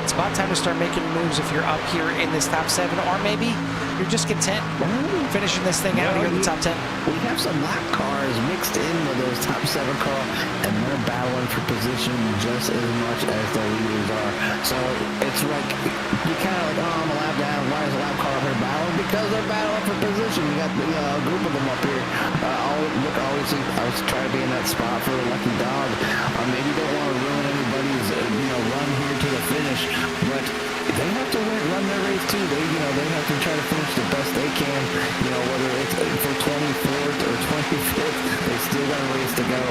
It's about time to start making moves if you're up here in this top 7, or maybe you're just content finishing this thing out here in the top 10. We have some lap cars mixed in with those top 7 cars, and they're battling for position just as much as the leaders are. So it's like, you kind of like, oh, I'm a lap down. Why is a lap car up here battling? Because they're battling for position. You got a group of them up here. Always try to be in that spot for the lucky dog. Maybe you don't want to ruin anybody's run here to the finish, but they have to run their race too. They have to try to finish the best they can. Whether it's for 24th or 25th, they still got a race to go,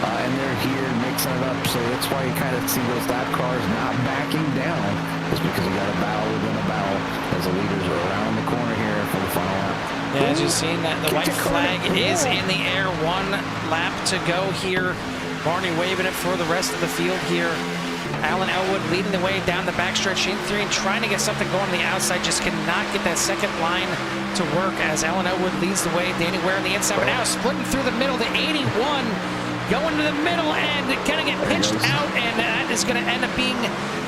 and they're here mixing it up. So that's why you kind of see those lap cars not backing down, is because you got a battle within a battle as the leaders are around the corner here for the final lap. Yeah, as you've seen, that the white flag is in the air. 1 lap to go here. Barney waving it for the rest of the field here. Alan Elwood leading the way down the backstretch. Shane Therian trying to get something going on the outside, just cannot get that second line to work as Alan Elwood leads the way. Danny Ware on the inside, but now splitting through the middle. The 81 going to the middle and gonna get pitched out, and that is gonna end up being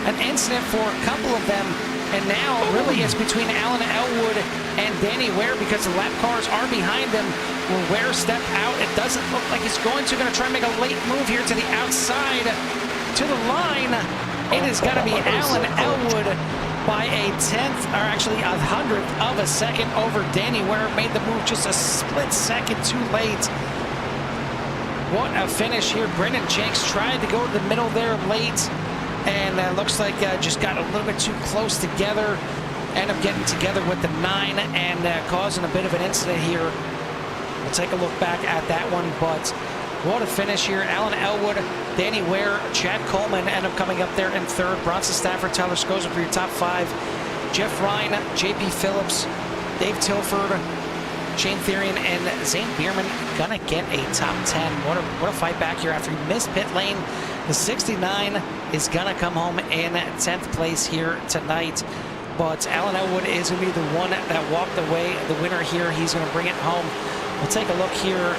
an incident for a couple of them. And now really it's between Alan Elwood and Danny Ware, because the lap cars are behind them. Will Ware step out? It doesn't look like he's going to. Gonna try and make a late move here to the outside. To the line, it is going to be Alan Elwood by a 10th, or actually 100th of a second over Danny Ware. Made the move just a split second too late. What a finish here. Brendan Jenks tried to go to the middle there late, and looks like just got a little bit too close together. End up getting together with the 9 and causing a bit of an incident here. We'll take a look back at that one, but what a finish here. Alan Elwood, Danny Ware, Chad Coleman end up coming up there in 3rd. Bronson Stafford, Tyler Scosa for your top 5. Jeff Ryan, JP Phillips, Dave Tilford, Shane Therian, and Zane Bierman gonna get a top 10. What a fight back here after he missed pit lane. The 69 is gonna come home in 10th place here tonight. But Alan Elwood is gonna be the one that walked away the winner here. He's gonna bring it home. We'll take a look here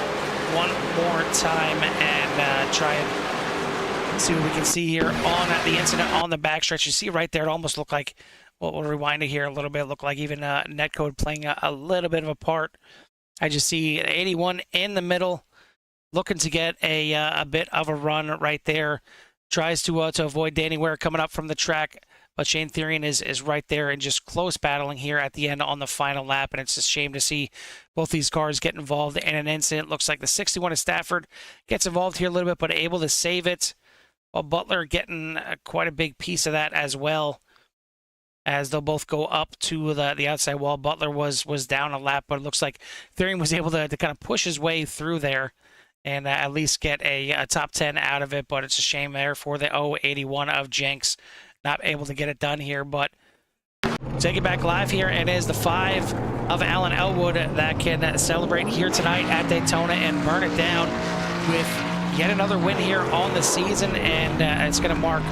one more time and try and see what we can see here on the incident on the backstretch. You see right there, it almost looked like, well, we'll rewind it here a little bit. It looked like even netcode playing a little bit of a part. I just see 81 in the middle, looking to get a bit of a run right there. Tries to avoid Danny Ware coming up from the track, but Shane Therian is right there and just close battling here at the end on the final lap. And it's a shame to see both these cars get involved in an incident. Looks like the 61 of Stafford gets involved here a little bit, but able to save it. While Butler getting quite a big piece of that as well, as they'll both go up to the outside wall. Butler was down a lap, but it looks like Therian was able to kind of push his way through there and at least get a top 10 out of it. But it's a shame there for the 81 of Jenks. Not able to get it done here, but take it back live here, and it is the 5 of Alan Elwood that can celebrate here tonight at Daytona and burn it down with yet another win here on the season, and it's going to mark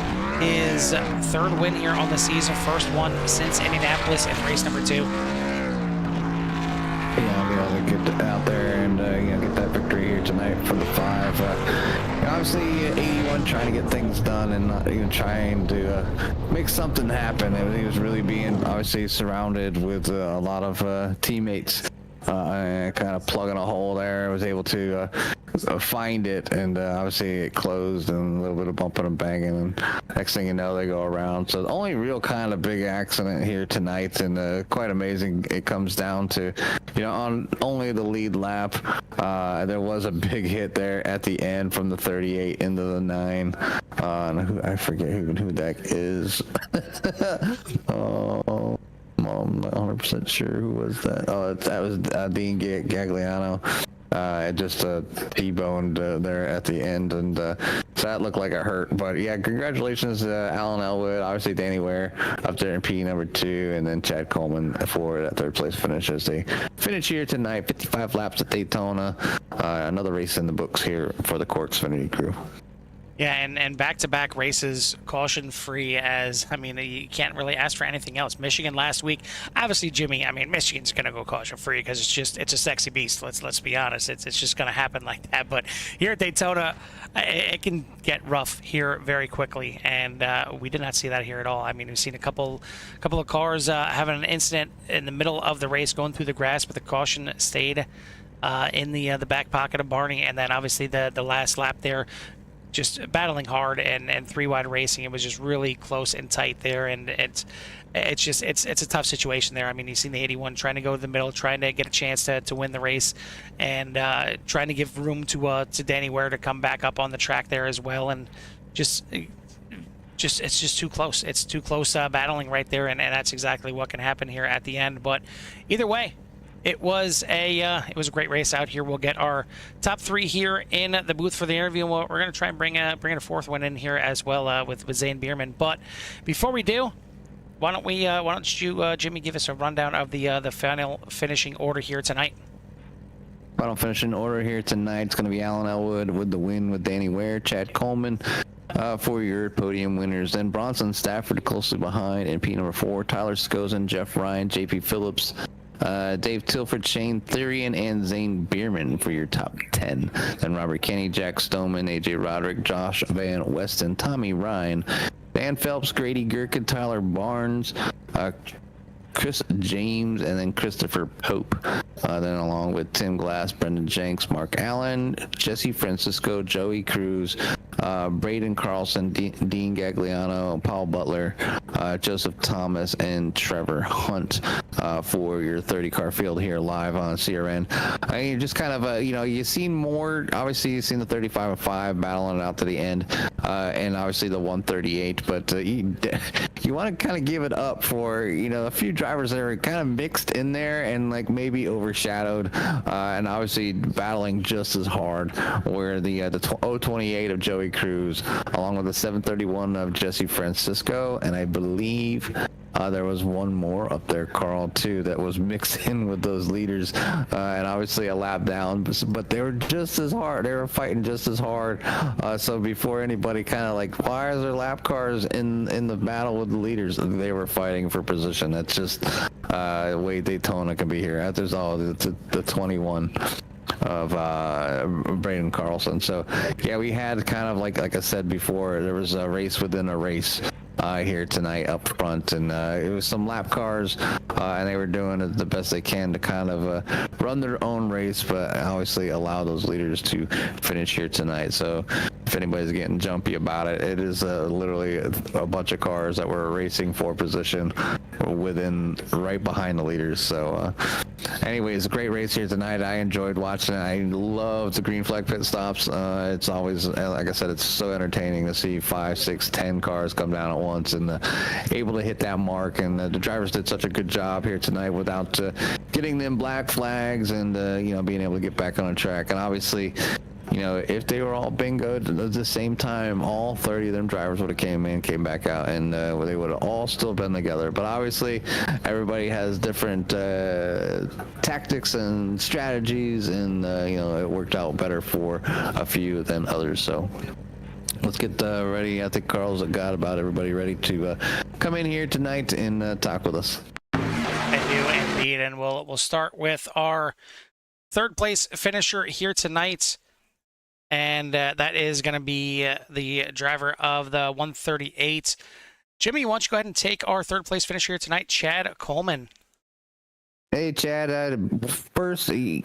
his 3rd win here on the season, first one since Indianapolis in race number 2. Yeah, I'll be able to get out there and get that victory here tonight for the 5. obviously 81 trying to get things done and not even trying to make something happen. He was really being obviously surrounded with a lot of teammates. And kind of plugging a hole there, was able to find it, and obviously it closed, and a little bit of bumping and banging, and next thing you know they go around. So the only real kind of big accident here tonight, and quite amazing, it comes down to, you know, on only the lead lap, there was a big hit there at the end from the 38 into the 9, and I forget who that is. Oh, I'm not 100% sure who was that. Oh, that was Dean Gagliano. Just T-boned there at the end, and so that looked like it hurt. But yeah, congratulations to Alan Elwood, obviously Danny Ware up there in P number 2, and then Chad Coleman for that third place finish as they finish here tonight. 55 laps at Daytona. Another race in the books here for the Xfinity crew. Yeah, and back-to-back races caution-free, as, I mean, you can't really ask for anything else. Michigan last week, obviously, Jimmy, I mean, Michigan's going to go caution-free because it's a sexy beast. Let's be honest. It's just going to happen like that. But here at Daytona, it can get rough here very quickly, and we did not see that here at all. I mean, we've seen a couple of cars having an incident in the middle of the race going through the grass, but the caution stayed in the back pocket of Barney, and then obviously the last lap there, just battling hard and three-wide racing. It was just really close and tight there, and it's a tough situation there. I mean, you've seen the 81 trying to go to the middle, trying to get a chance to win the race, and trying to give room to Danny Ware to come back up on the track there as well, and it's just too close. It's too close battling right there, and that's exactly what can happen here at the end. But either way, it was a great race out here. We'll get our top 3 here in the booth for the interview. We're going to try and bring a fourth one in here as well with Zane Bierman. But before we do, why don't you, Jimmy, give us a rundown of the final finishing order here tonight? Final finishing order here tonight, it's going to be Alan Elwood with the win with Danny Ware, Chad Coleman for your podium winners. Then Bronson Stafford closely behind in P number 4, Tyler Scozen, Jeff Ryan, JP Phillips, Dave Tilford, Shane Thurian, and Zane Bierman for your top 10. Then Robert Kenny, Jack Stoneman, AJ Roderick, Josh Van Weston, Tommy Ryan, Dan Phelps, Grady Gherkin, Tyler Barnes, Chris James, and then Christopher Pope. Then along with Tim Glass, Brendan Jenks, Mark Allen, Jesse Francisco, Joey Cruz, Braden Carlson, Dean Gagliano, Paul Butler, Joseph Thomas, and Trevor Hunt for your 30-car field here live on CRN. I mean, just kind of, you've seen more. Obviously, you've seen the 35 and 5 battling it out to the end, and obviously the 138. But you want to kind of give it up for, a few drivers that are kind of mixed in there and like maybe overshadowed, and obviously battling just as hard. Where the 028 of Joey Cruz, along with the 731 of Jesse Francisco, and I believe there was one more up there, Carl, too, that was mixed in with those leaders, and obviously a lap down, but they were just as hard. They were fighting just as hard. So before anybody kind of like, why are there lap cars in the battle with the leaders? They were fighting for position. That's just the way Daytona can be here. There's all the 21 of Braden Carlson. So yeah, we had kind of like I said before, there was a race within a race here tonight up front, and it was some lap cars, and they were doing the best they can to kind of run their own race, but obviously allow those leaders to finish here tonight. So if anybody's getting jumpy about it, it is literally a bunch of cars that were racing for position within right behind the leaders. So anyways, a great race here tonight. I enjoyed watching it. I love the green flag pit stops. It's always, like I said, it's so entertaining to see 5, 6, 10 cars come down at once and able to hit that mark. And the drivers did such a good job here tonight without getting them black flags and being able to get back on the track. And obviously, if they were all bingoed at the same time, all 30 of them drivers would have came back out, and they would have all still been together. But obviously, everybody has different tactics and strategies, and it worked out better for a few than others. So let's get ready. I think Carl's got about everybody ready to come in here tonight and talk with us. I do indeed, and we'll start with our third place finisher here tonight. and that is going to be the driver of the 138. Jimmy, why don't you go ahead and take our third place finish here tonight, Chad Coleman. Hey, Chad, first, you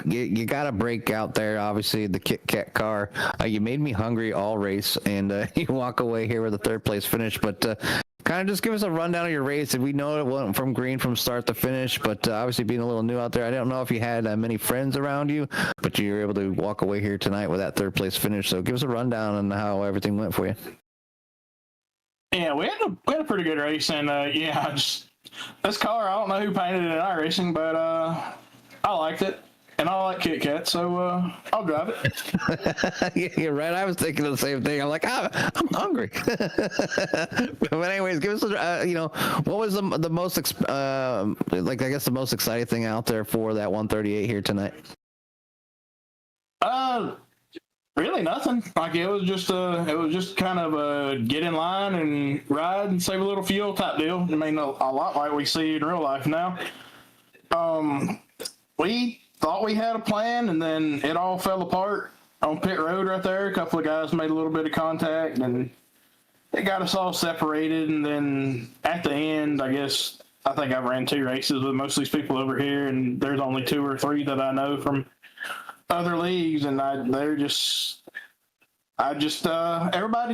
got to break out there, obviously, the Kit Kat car. You made me hungry all race, and you walk away here with a third place finish. But kind of just give us a rundown of your race. We know it went from green from start to finish, but obviously being a little new out there, I don't know if you had many friends around you, but you were able to walk away here tonight with that third place finish. So give us a rundown on how everything went for you. Yeah, we had a pretty good race, and this car, I don't know who painted it in iRacing, but I liked it, and I like Kit Kat, so I'll drive it. Yeah, you're right. I was thinking the same thing. I'm like, I'm hungry. But anyways, give us, what was the most, the most exciting thing out there for that 138 here tonight? Really nothing. Like it was just kind of a get in line and ride and save a little fuel type deal. I mean, a lot like we see in real life now. We thought we had a plan, and then it all fell apart on pit road right there. A couple of guys made a little bit of contact, and it got us all separated. And then at the end, I think I've ran 2 races with most of these people over here, and there's only 2 or 3 that I know from other leagues, and everybody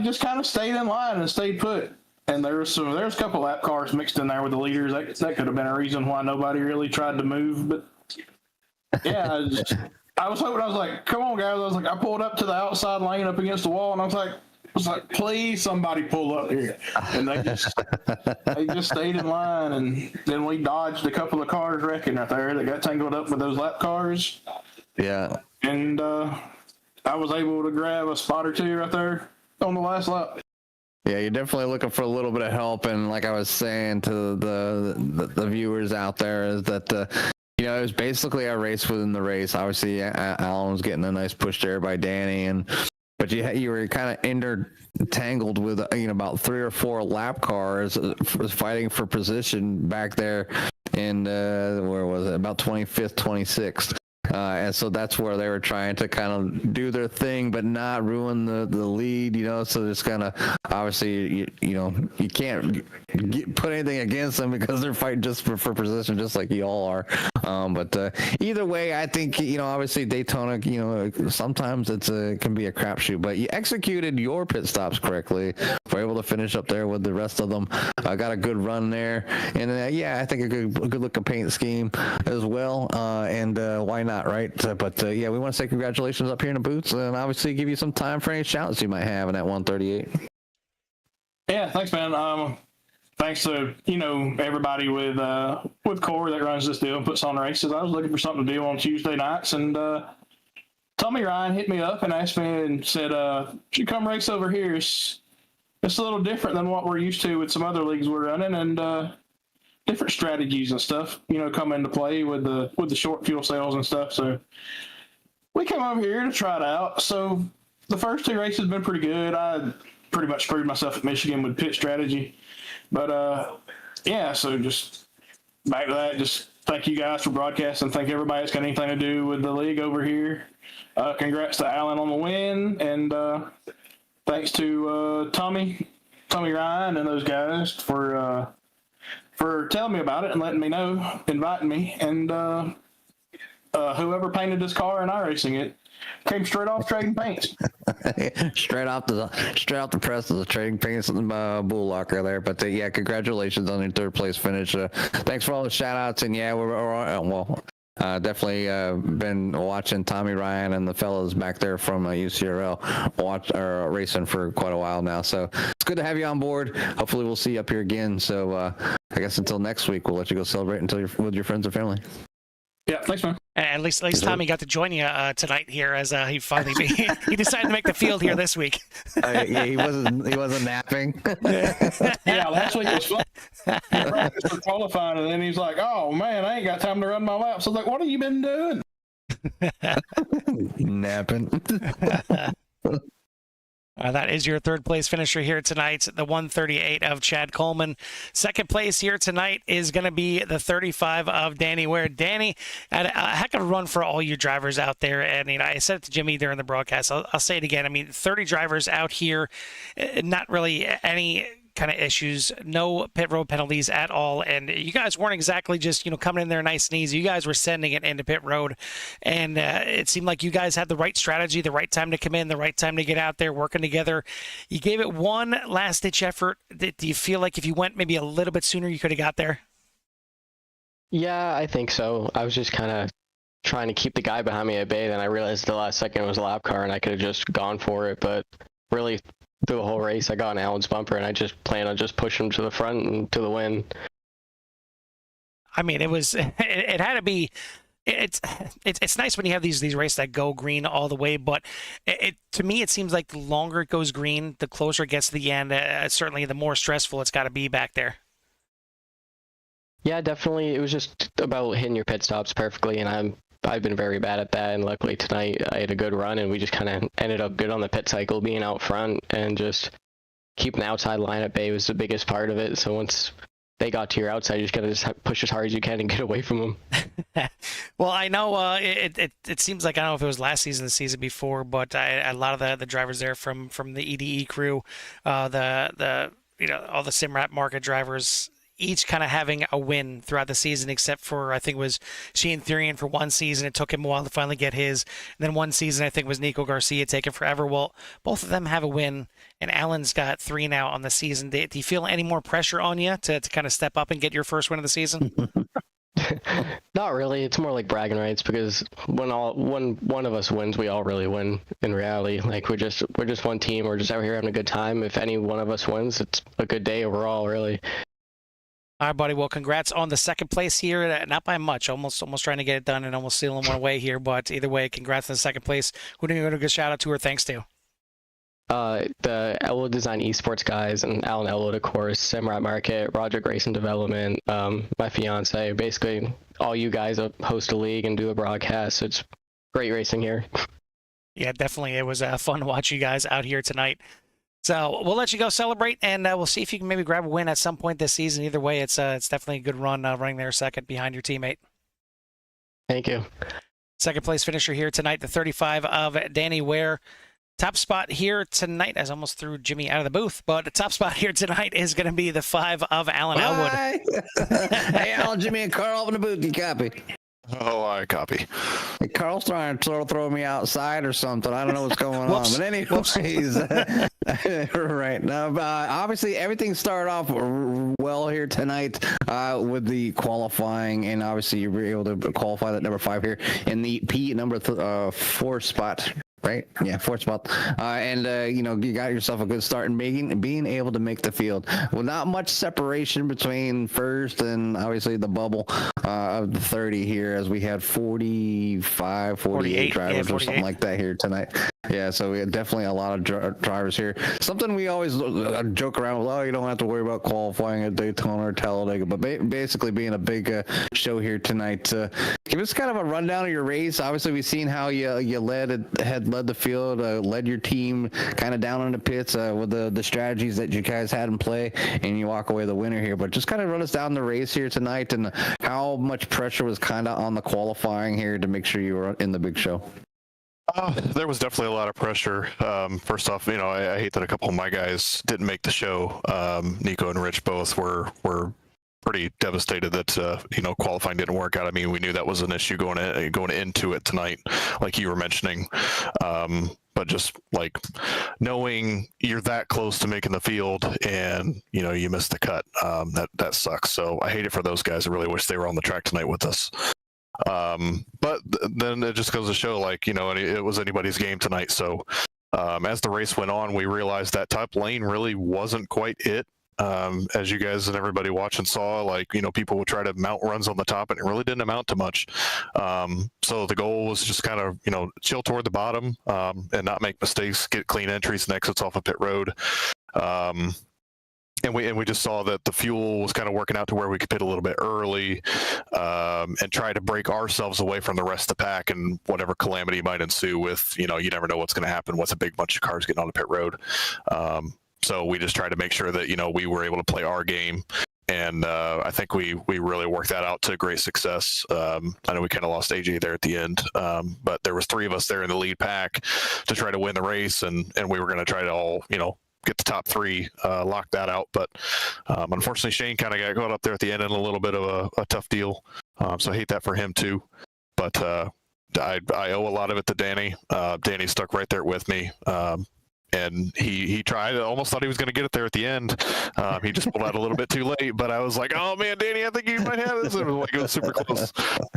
just kind of stayed in line and stayed put. And there's a couple lap cars mixed in there with the leaders. That could have been a reason why nobody really tried to move. But yeah, I was hoping. I was like, come on, guys. I pulled up to the outside lane up against the wall, and I was like, please, somebody pull up here. And they just stayed in line, and then we dodged a couple of cars wrecking right there that got tangled up with those lap cars. Yeah. And I was able to grab a spot or 2 right there on the last lap. Yeah, you're definitely looking for a little bit of help. And like I was saying to the viewers out there is that, it was basically a race within the race. Obviously, Alan was getting a nice push there by Danny. But you were kind of intertangled with, about 3 or 4 lap cars fighting for position back there in, where was it, about 25th, 26th. And so that's where they were trying to kind of do their thing, but not ruin the lead, so it's kind of, obviously, you can't put anything against them because they're fighting just for position, just like you all are. But either way, I think, obviously Daytona, sometimes it can be a crapshoot, but you executed your pit stops correctly. We're able to finish up there with the rest of them. I got a good run there. And I think a good looking paint scheme as well. And why not? Right, but we want to say congratulations up here in the booths, and obviously give you some time for any shouts you might have in that 138. Yeah, thanks, man. Thanks to everybody with Core that runs this deal and puts on races. I was looking for something to do on Tuesday nights, and Tommy Ryan hit me up and asked me and said, "Should you come race over here? It's a little different than what we're used to with some other leagues we're running, and different strategies and stuff, come into play with the short fuel cells and stuff." So we came over here to try it out. So the first 2 races have been pretty good. I pretty much proved myself at Michigan with pit strategy. But so just back to that, just thank you guys for broadcasting. Thank everybody that's got anything to do with the league over here. Congrats to Alan on the win, and thanks to Tommy Ryan and those guys for telling me about it and letting me know, inviting me, and whoever painted this car and iRacing it came straight off Trading Paints. straight off the press of the Trading Paints bull locker there. But congratulations on your third place finish. Thanks for all the shout outs, and we're definitely been watching Tommy Ryan and the fellas back there from UCRL racing for quite a while now. So it's good to have you on board. Hopefully we'll see you up here again. So I guess until next week, we'll let you go celebrate with your friends and family. Yeah, thanks, man. At least Tommy got to join you tonight here as he finally he decided to make the field here this week. He wasn't napping. Yeah, last week was fun. Practice for qualifying, and then he's like, "Oh man, I ain't got time to run my laps." I was like, "What have you been doing?" Napping. That is your third place finisher here tonight, the 138 of Chad Coleman. Second place here tonight is going to be the 35 of Danny Ware. Danny had a heck of a run for all you drivers out there. And I said it to Jimmy during the broadcast. I'll say it again. I mean, 30 drivers out here, not really any kind of issues, no pit road penalties at all, and you guys weren't exactly just coming in there nice and easy. You guys were sending it into pit road, and it seemed like you guys had the right strategy, the right time to come in, the right time to get out there, working together. You gave it one last ditch effort. Do you feel like if you went maybe a little bit sooner, you could have got there? Yeah, I think so. I was just kind of trying to keep the guy behind me at bay, then I realized the last second it was a lap car and I could have just gone for it, but really through the whole race, I got an Allen's bumper, and I just planned on just pushing him to the front and to the win. I mean, it had to be. It's nice when you have these races that go green all the way, but to me it seems like the longer it goes green, the closer it gets to the end. Certainly, the more stressful it's got to be back there. Yeah, definitely. It was just about hitting your pit stops perfectly, and I've been very bad at that, and luckily tonight I had a good run, and we just kind of ended up good on the pit cycle, being out front, and just keeping the outside line at bay was the biggest part of it. So once they got to your outside, you just gotta just push as hard as you can and get away from them. Well, I know it seems like, I don't know if it was last season, the season before, but a lot of the drivers there from the EDE crew, all the SimRap market drivers, each kind of having a win throughout the season, except for, I think it was Shane Thurian for one season. It took him a while to finally get his. And then one season, I think, was Nico Garcia, taking forever. Well, both of them have a win, and Alan's got 3 now on the season. Do you feel any more pressure on you to kind of step up and get your first win of the season? Not really. It's more like bragging rights, because when one of us wins, we all really win in reality. Like we're just one team. We're just out here having a good time. If any one of us wins, it's a good day overall, really. All right, buddy. Well, congrats on the second place here. Not by much. Almost trying to get it done and almost stealing one away here. But either way, congrats on the second place. Who do you want to give a shout out to or thanks to? The Elwood Design Esports guys and Alan Elwood, of course, Samrat Market, Roger Grayson Development, my fiance, basically all you guys host a league and do a broadcast. So it's great racing here. Yeah, definitely. It was fun to watch you guys out here tonight. So we'll let you go celebrate, and we'll see if you can maybe grab a win at some point this season. Either way, it's definitely a good run running there second behind your teammate. Thank you. Second place finisher here tonight, the 35 of Danny Ware. Top spot here tonight, as I almost threw Jimmy out of the booth, but the top spot here tonight is going to be the 5 of Alan Elwood. Hey, Alan, Jimmy, and Carl in the booth. You copy? Oh, I copy. Hey, Carl's trying to throw me outside or something. I don't know what's going on. But anyways, right. Now, obviously, everything started off well here tonight with the qualifying, and obviously you were able to qualify that number 5 here in the P number 4 spot. Right? Yeah, 4th spot. You got yourself a good start in being able to make the field. Well, not much separation between first and obviously the bubble of the 30 here, as we had 48 drivers or something like that here tonight. Yeah, so we had definitely a lot of drivers here. Something we always joke around with, you don't have to worry about qualifying at Daytona or Talladega, but basically being a big show here tonight. Give us kind of a rundown of your race. Obviously, we've seen how you had led the field, led your team kind of down in the pits with the strategies that you guys had in play, and you walk away the winner here. But just kind of run us down the race here tonight, and how much pressure was kind of on the qualifying here to make sure you were in the big show. There was definitely a lot of pressure. First off, I hate that a couple of my guys didn't make the show. Nico and Rich both were pretty devastated that qualifying didn't work out. I mean, we knew that was an issue going into it tonight, like you were mentioning. But just like knowing you're that close to making the field and you missed the cut, that sucks. So I hate it for those guys. I really wish they were on the track tonight with us. But then it just goes to show, it was anybody's game tonight. So as the race went on, we realized that top lane really wasn't quite it. As you guys and everybody watching saw, people would try to mount runs on the top, and it really didn't amount to much. So the goal was just kind of, chill toward the bottom, and not make mistakes, get clean entries and exits off of pit road. and we just saw that the fuel was kind of working out to where we could pit a little bit early, and try to break ourselves away from the rest of the pack, and whatever calamity might ensue with, you never know what's going to happen with a big bunch of cars getting on the pit road. So we just tried to make sure that, we were able to play our game. And I think we really worked that out to great success. I know we kind of lost AJ there at the end, but there was 3 of us there in the lead pack to try to win the race, and we were going to try to all, get the top 3, lock that out. But unfortunately, Shane kind of got caught up there at the end in a little bit of a tough deal. So I hate that for him too. But I owe a lot of it to Danny. Danny stuck right there with me. And he tried. I almost thought he was going to get it there at the end. He just pulled out a little bit too late. But I was like, "Oh man, Danny, I think you might have this." It was super close.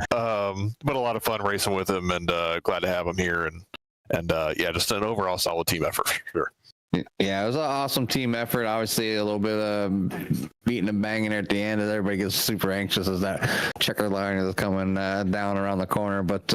But a lot of fun racing with him, and glad to have him here. And yeah, just an overall solid team effort for sure. Yeah, it was an awesome team effort. Obviously, a little bit of beating and banging at the end, as everybody gets super anxious as that checker line is coming down around the corner. But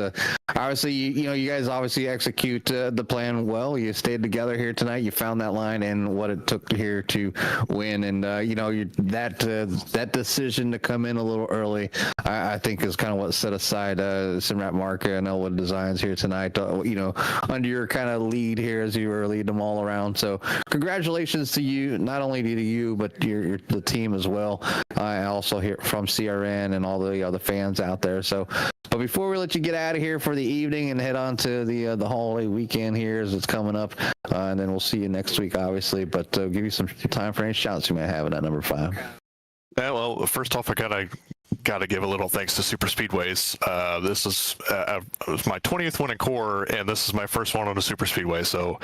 obviously, you guys obviously execute the plan well. You stayed together here tonight. You found that line and what it took here to win. And that decision to come in a little early, I think, is kind of what set aside Simrat Marca and Elwood Designs here tonight. Under your kind of lead here as you were leading them all around. So congratulations to you, not only to you, but the team as well. I also hear from CRN and all the other fans out there. So, but before we let you get out of here for the evening and head on to the holiday weekend here as it's coming up, and then we'll see you next week, obviously. But give you some time for any shouts you may have in that number 5. Yeah, well, first off, I got to give a little thanks to Super Speedways. This is it was my 20th one in core, and this is my first one on a Super Speedway. So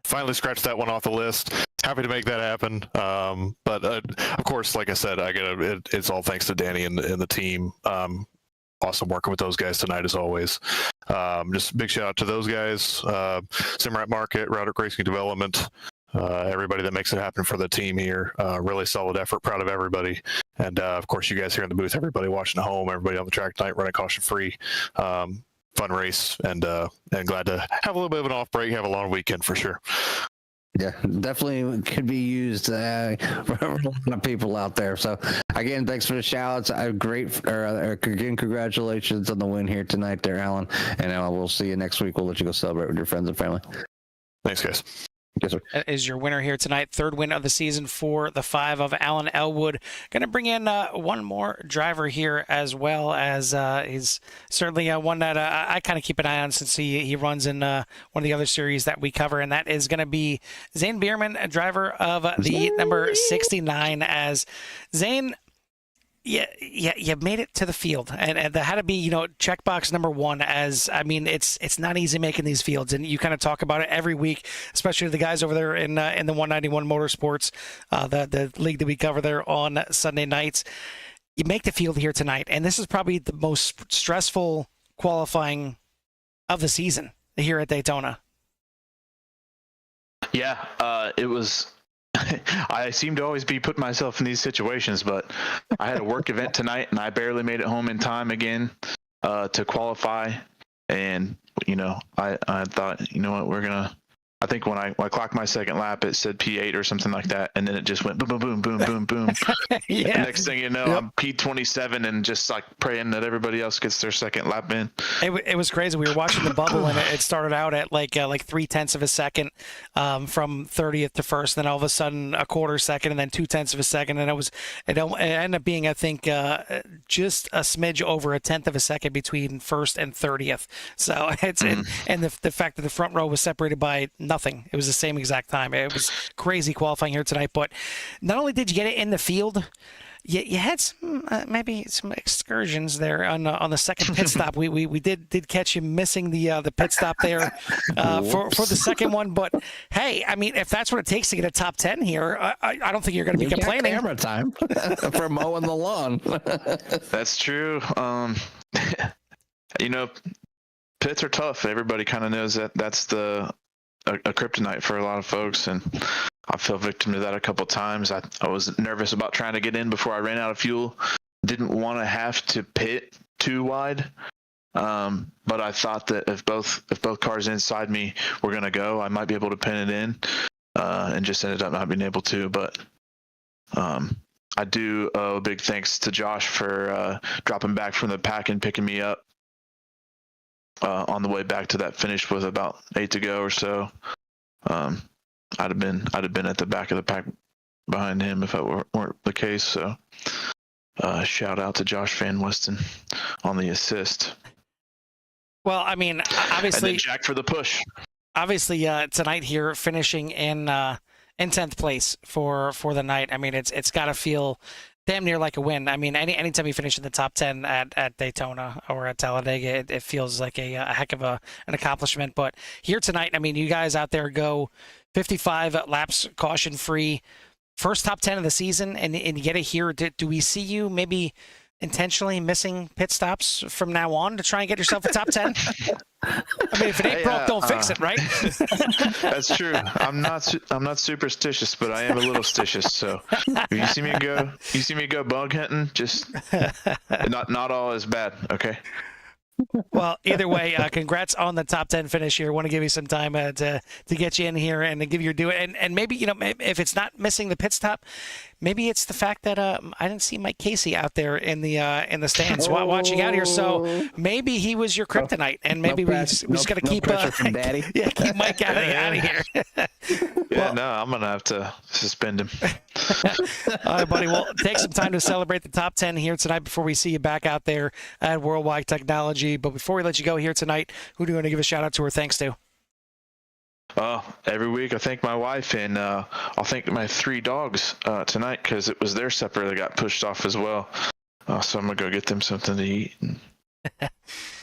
finally scratched that one off the list. Happy to make that happen. But of course, like I said, it's all thanks to Danny and the team. Awesome working with those guys tonight as always. Just big shout out to those guys, Simrat Market, Roderick Racing Development, everybody that makes it happen for the team here. Really solid effort, proud of everybody. And of course, you guys here in the booth, everybody watching at home, everybody on the track tonight running caution free. Fun race, and glad to have a little bit of an off break, have a long weekend for sure. Yeah, definitely could be used for a lot of people out there. So again, thanks for the shout outs. Again, congratulations on the win here tonight there, Alan. And we'll see you next week. We'll let you go celebrate with your friends and family. Thanks, guys. Yes, sir. Is your winner here tonight. 3rd win of the season for the 5 of Alan Elwood. Going to bring in one more driver here, as well as he's certainly one that I kind of keep an eye on, since he runs in one of the other series that we cover, and that is going to be Zane Bierman, a driver of the number 69. As Zane, you made it to the field, and there had to be, checkbox number 1. As I mean, it's not easy making these fields, and you kind of talk about it every week, especially the guys over there in the 191 Motorsports, the league that we cover there on Sunday nights. You make the field here tonight, and this is probably the most stressful qualifying of the season here at Daytona. Yeah, it was. I seem to always be putting myself in these situations, but I had a work event tonight, and I barely made it home in time again to qualify. And I thought, what, I think when I clocked my second lap, it said P8 or something like that, and then it just went boom, boom, boom, boom, boom, boom. Yeah. And next thing you know, I'm P27 and just like praying that everybody else gets their second lap in. It was crazy. We were watching the bubble, and it started out at like 0.3 of a second from 30th to first. Then all of a sudden, a quarter second, and then 0.2 of a second, and it ended up being, I think, just a smidge over 1/10 of a second between first and 30th. So it's and the fact that the front row was separated by nothing. It was the same exact time. It was crazy qualifying here tonight. But not only did you get it in the field, you had some maybe some excursions there on the second pit stop. We did catch you missing the pit stop there for the second one. But hey, I mean, if that's what it takes to get a top 10 here, I don't think you're going to be complaining. Camera time for mowing the lawn. That's true. Pits are tough. Everybody kind of knows that that's a kryptonite for a lot of folks, and I fell victim to that a couple times. I was nervous about trying to get in before I ran out of fuel. Didn't want to have to pit too wide, but I thought that if both cars inside me were going to go, I might be able to pin it in, and just ended up not being able to. But I do owe a big thanks to Josh for dropping back from the pack and picking me up on the way back to that finish with about 8 to go or so. I'd have been at the back of the pack behind him if that weren't the case. So shout out to Josh Van Weston on the assist. Well, I mean, obviously, and then Jack for the push. Obviously, tonight here, finishing in 10th place for the night. I mean, it's got to feel damn near like a win. I mean, anytime you finish in the top 10 at Daytona or at Talladega, it feels like a heck of an accomplishment. But here tonight, I mean, you guys out there go 55 laps caution free, first top 10 of the season, and you get it here. Do we see you maybe intentionally missing pit stops from now on to try and get yourself a top 10? I mean, if it ain't broke, don't fix it, right? That's true. I'm not superstitious, but I am a little stitious. So if you see me go bug hunting, just not all is bad. Okay. Well, either way, congrats on the top 10 finish here. I want to give you some time to get you in here and to give you do it. And maybe, if it's not missing the pit stop, maybe it's the fact that I didn't see Mike Casey out there in the stands watching out here. So maybe he was your kryptonite, and maybe we just got to keep Daddy. keep Mike out of here. Yeah, no, I'm gonna have to suspend him. All right, buddy. Well, take some time to celebrate the top 10 here tonight before we see you back out there at Worldwide Technology. But before we let you go here tonight, who do you want to give a shout out to or thanks to? Every week I thank my wife, and I'll thank my 3 dogs tonight because it was their supper that got pushed off as well. So I'm gonna go get them something to eat. And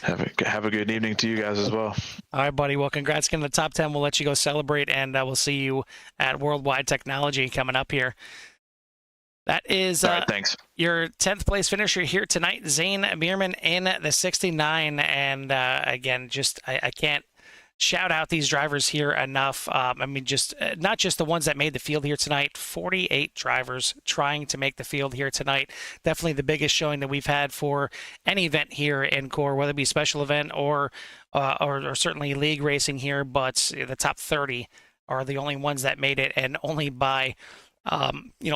have a good evening to you guys as well. All right, buddy. Well, congrats getting the top 10. We'll let you go celebrate, and we'll see you at Worldwide Technology coming up here. That is All right, thanks. Your 10th place finisher here tonight, Zane Bierman in the 69. And again, just I can't shout out these drivers here enough. I mean, just not just the ones that made the field here tonight, 48 drivers trying to make the field here tonight. Definitely the biggest showing that we've had for any event here in Core, whether it be special event or certainly league racing here. But the top 30 are the only ones that made it, and only by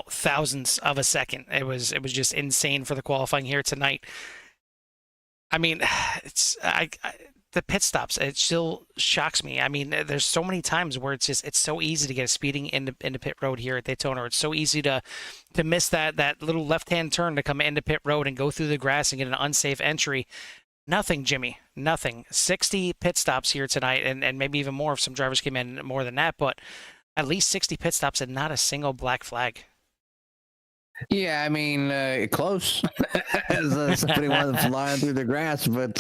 thousandths of a second. It was just insane for the qualifying here tonight. I mean, the pit stops, it still shocks me. I mean, there's so many times where it's so easy to get a speeding into pit road here at Daytona. It's so easy to miss that little left-hand turn to come into pit road and go through the grass and get an unsafe entry. Nothing, Jimmy. Nothing. 60 pit stops here tonight, and maybe even more if some drivers came in more than that, but at least 60 pit stops and not a single black flag. Yeah, I mean, close. Somebody was flying through the grass, but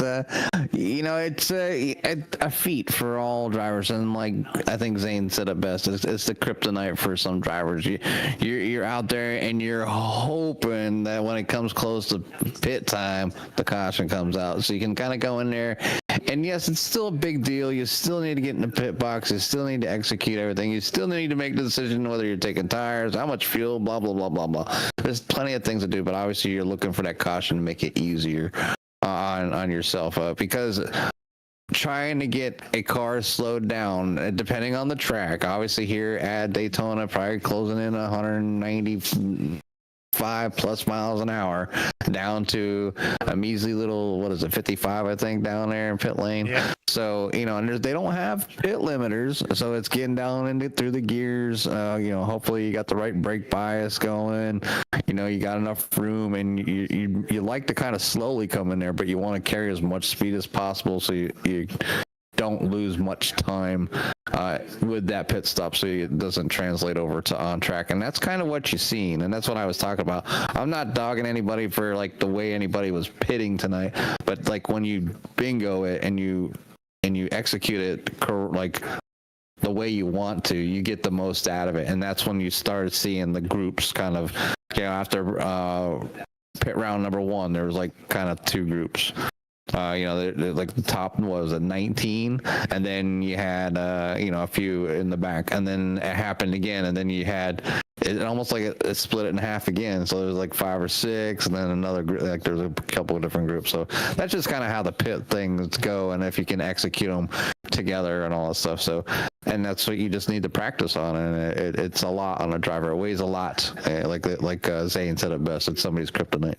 it's a feat for all drivers, and like I think Zane said it best. It's the kryptonite for some drivers. You're out there and you're hoping that when it comes close to pit time, the caution comes out, so you can kind of go in there. And yes, it's still a big deal. You still need to get in the pit box. You still need to execute everything. You still need to make the decision whether you're taking tires, how much fuel, blah, blah, blah, blah, blah. There's plenty of things to do, but obviously you're looking for that caution to make it easier on yourself. Because trying to get a car slowed down, depending on the track, obviously here at Daytona, probably closing in 195 plus miles an hour down to a measly little 55 I think down there in pit lane. Yeah. So and they don't have pit limiters, so it's getting down through the gears. Hopefully you got the right brake bias going, you got enough room, and you like to kind of slowly come in there, but you want to carry as much speed as possible so you don't lose much time with that pit stop, so it doesn't translate over to on track. And that's kind of what you've seen, and that's what I was talking about. I'm not dogging anybody for like the way anybody was pitting tonight, but like when you bingo it and you execute it like the way you want to, you get the most out of it. And that's when you start seeing the groups kind of after pit round number 1, there was like kind of 2 groups. Like the top was a 19, and then you had a few in the back, and then it happened again, and then you had it almost like it split it in half again. So there's like 5 or 6, and then another group. Like there's a couple of different groups. So that's just kind of how the pit things go, and if you can execute them together and all that stuff. So and that's what you just need to practice on. And it's a lot on a driver. It weighs a lot. Like Zane said it best. It's somebody's kryptonite.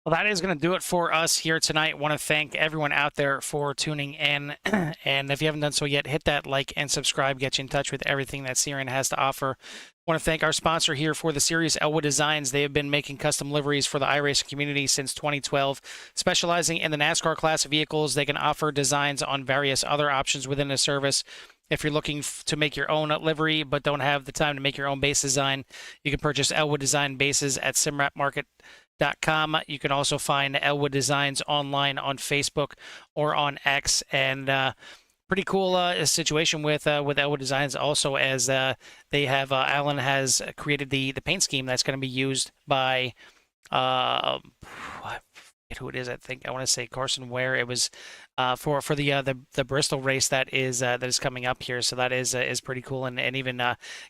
Well, that is going to do it for us here tonight. Want to thank everyone out there for tuning in. And if you haven't done so yet, hit that like and subscribe. Get you in touch with everything that Siren has to offer. Want to thank our sponsor here for the series, Elwood Designs. They have been making custom liveries for the iRacing community since 2012. Specializing in the NASCAR class of vehicles, they can offer designs on various other options within the service. If you're looking to make your own livery but don't have the time to make your own base design, you can purchase Elwood Design bases at simwrapmarket.com. You can also find Elwood Designs online on Facebook or on X. And pretty cool situation with Elwood Designs also, as they have Alan has created the paint scheme that's going to be used by I forget who it is. I think I want to say Carson Ware. It was for the Bristol race that is coming up here. So that is pretty cool, and even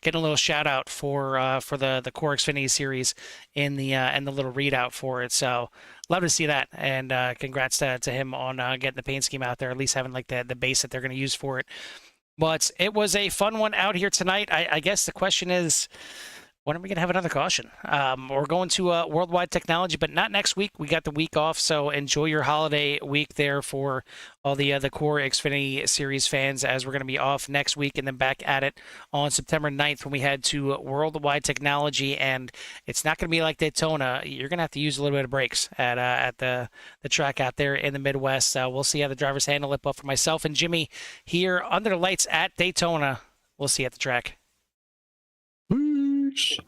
getting a little shout out for the Core Xfinity series in the little readout for it. So love to see that, and congrats to him on getting the paint scheme out there, at least having like the base that they're going to use for it. But it was a fun one out here tonight. I guess the question is, when are we going to have another caution? We're going to Worldwide Technology, but not next week. We got the week off, so enjoy your holiday week there for all the Core Xfinity Series fans, as we're going to be off next week and then back at it on September 9th when we head to Worldwide Technology. And it's not going to be like Daytona. You're going to have to use a little bit of brakes at the track out there in the Midwest. We'll see how the drivers handle it. But for myself and Jimmy here under the lights at Daytona, we'll see you at the track. Peace.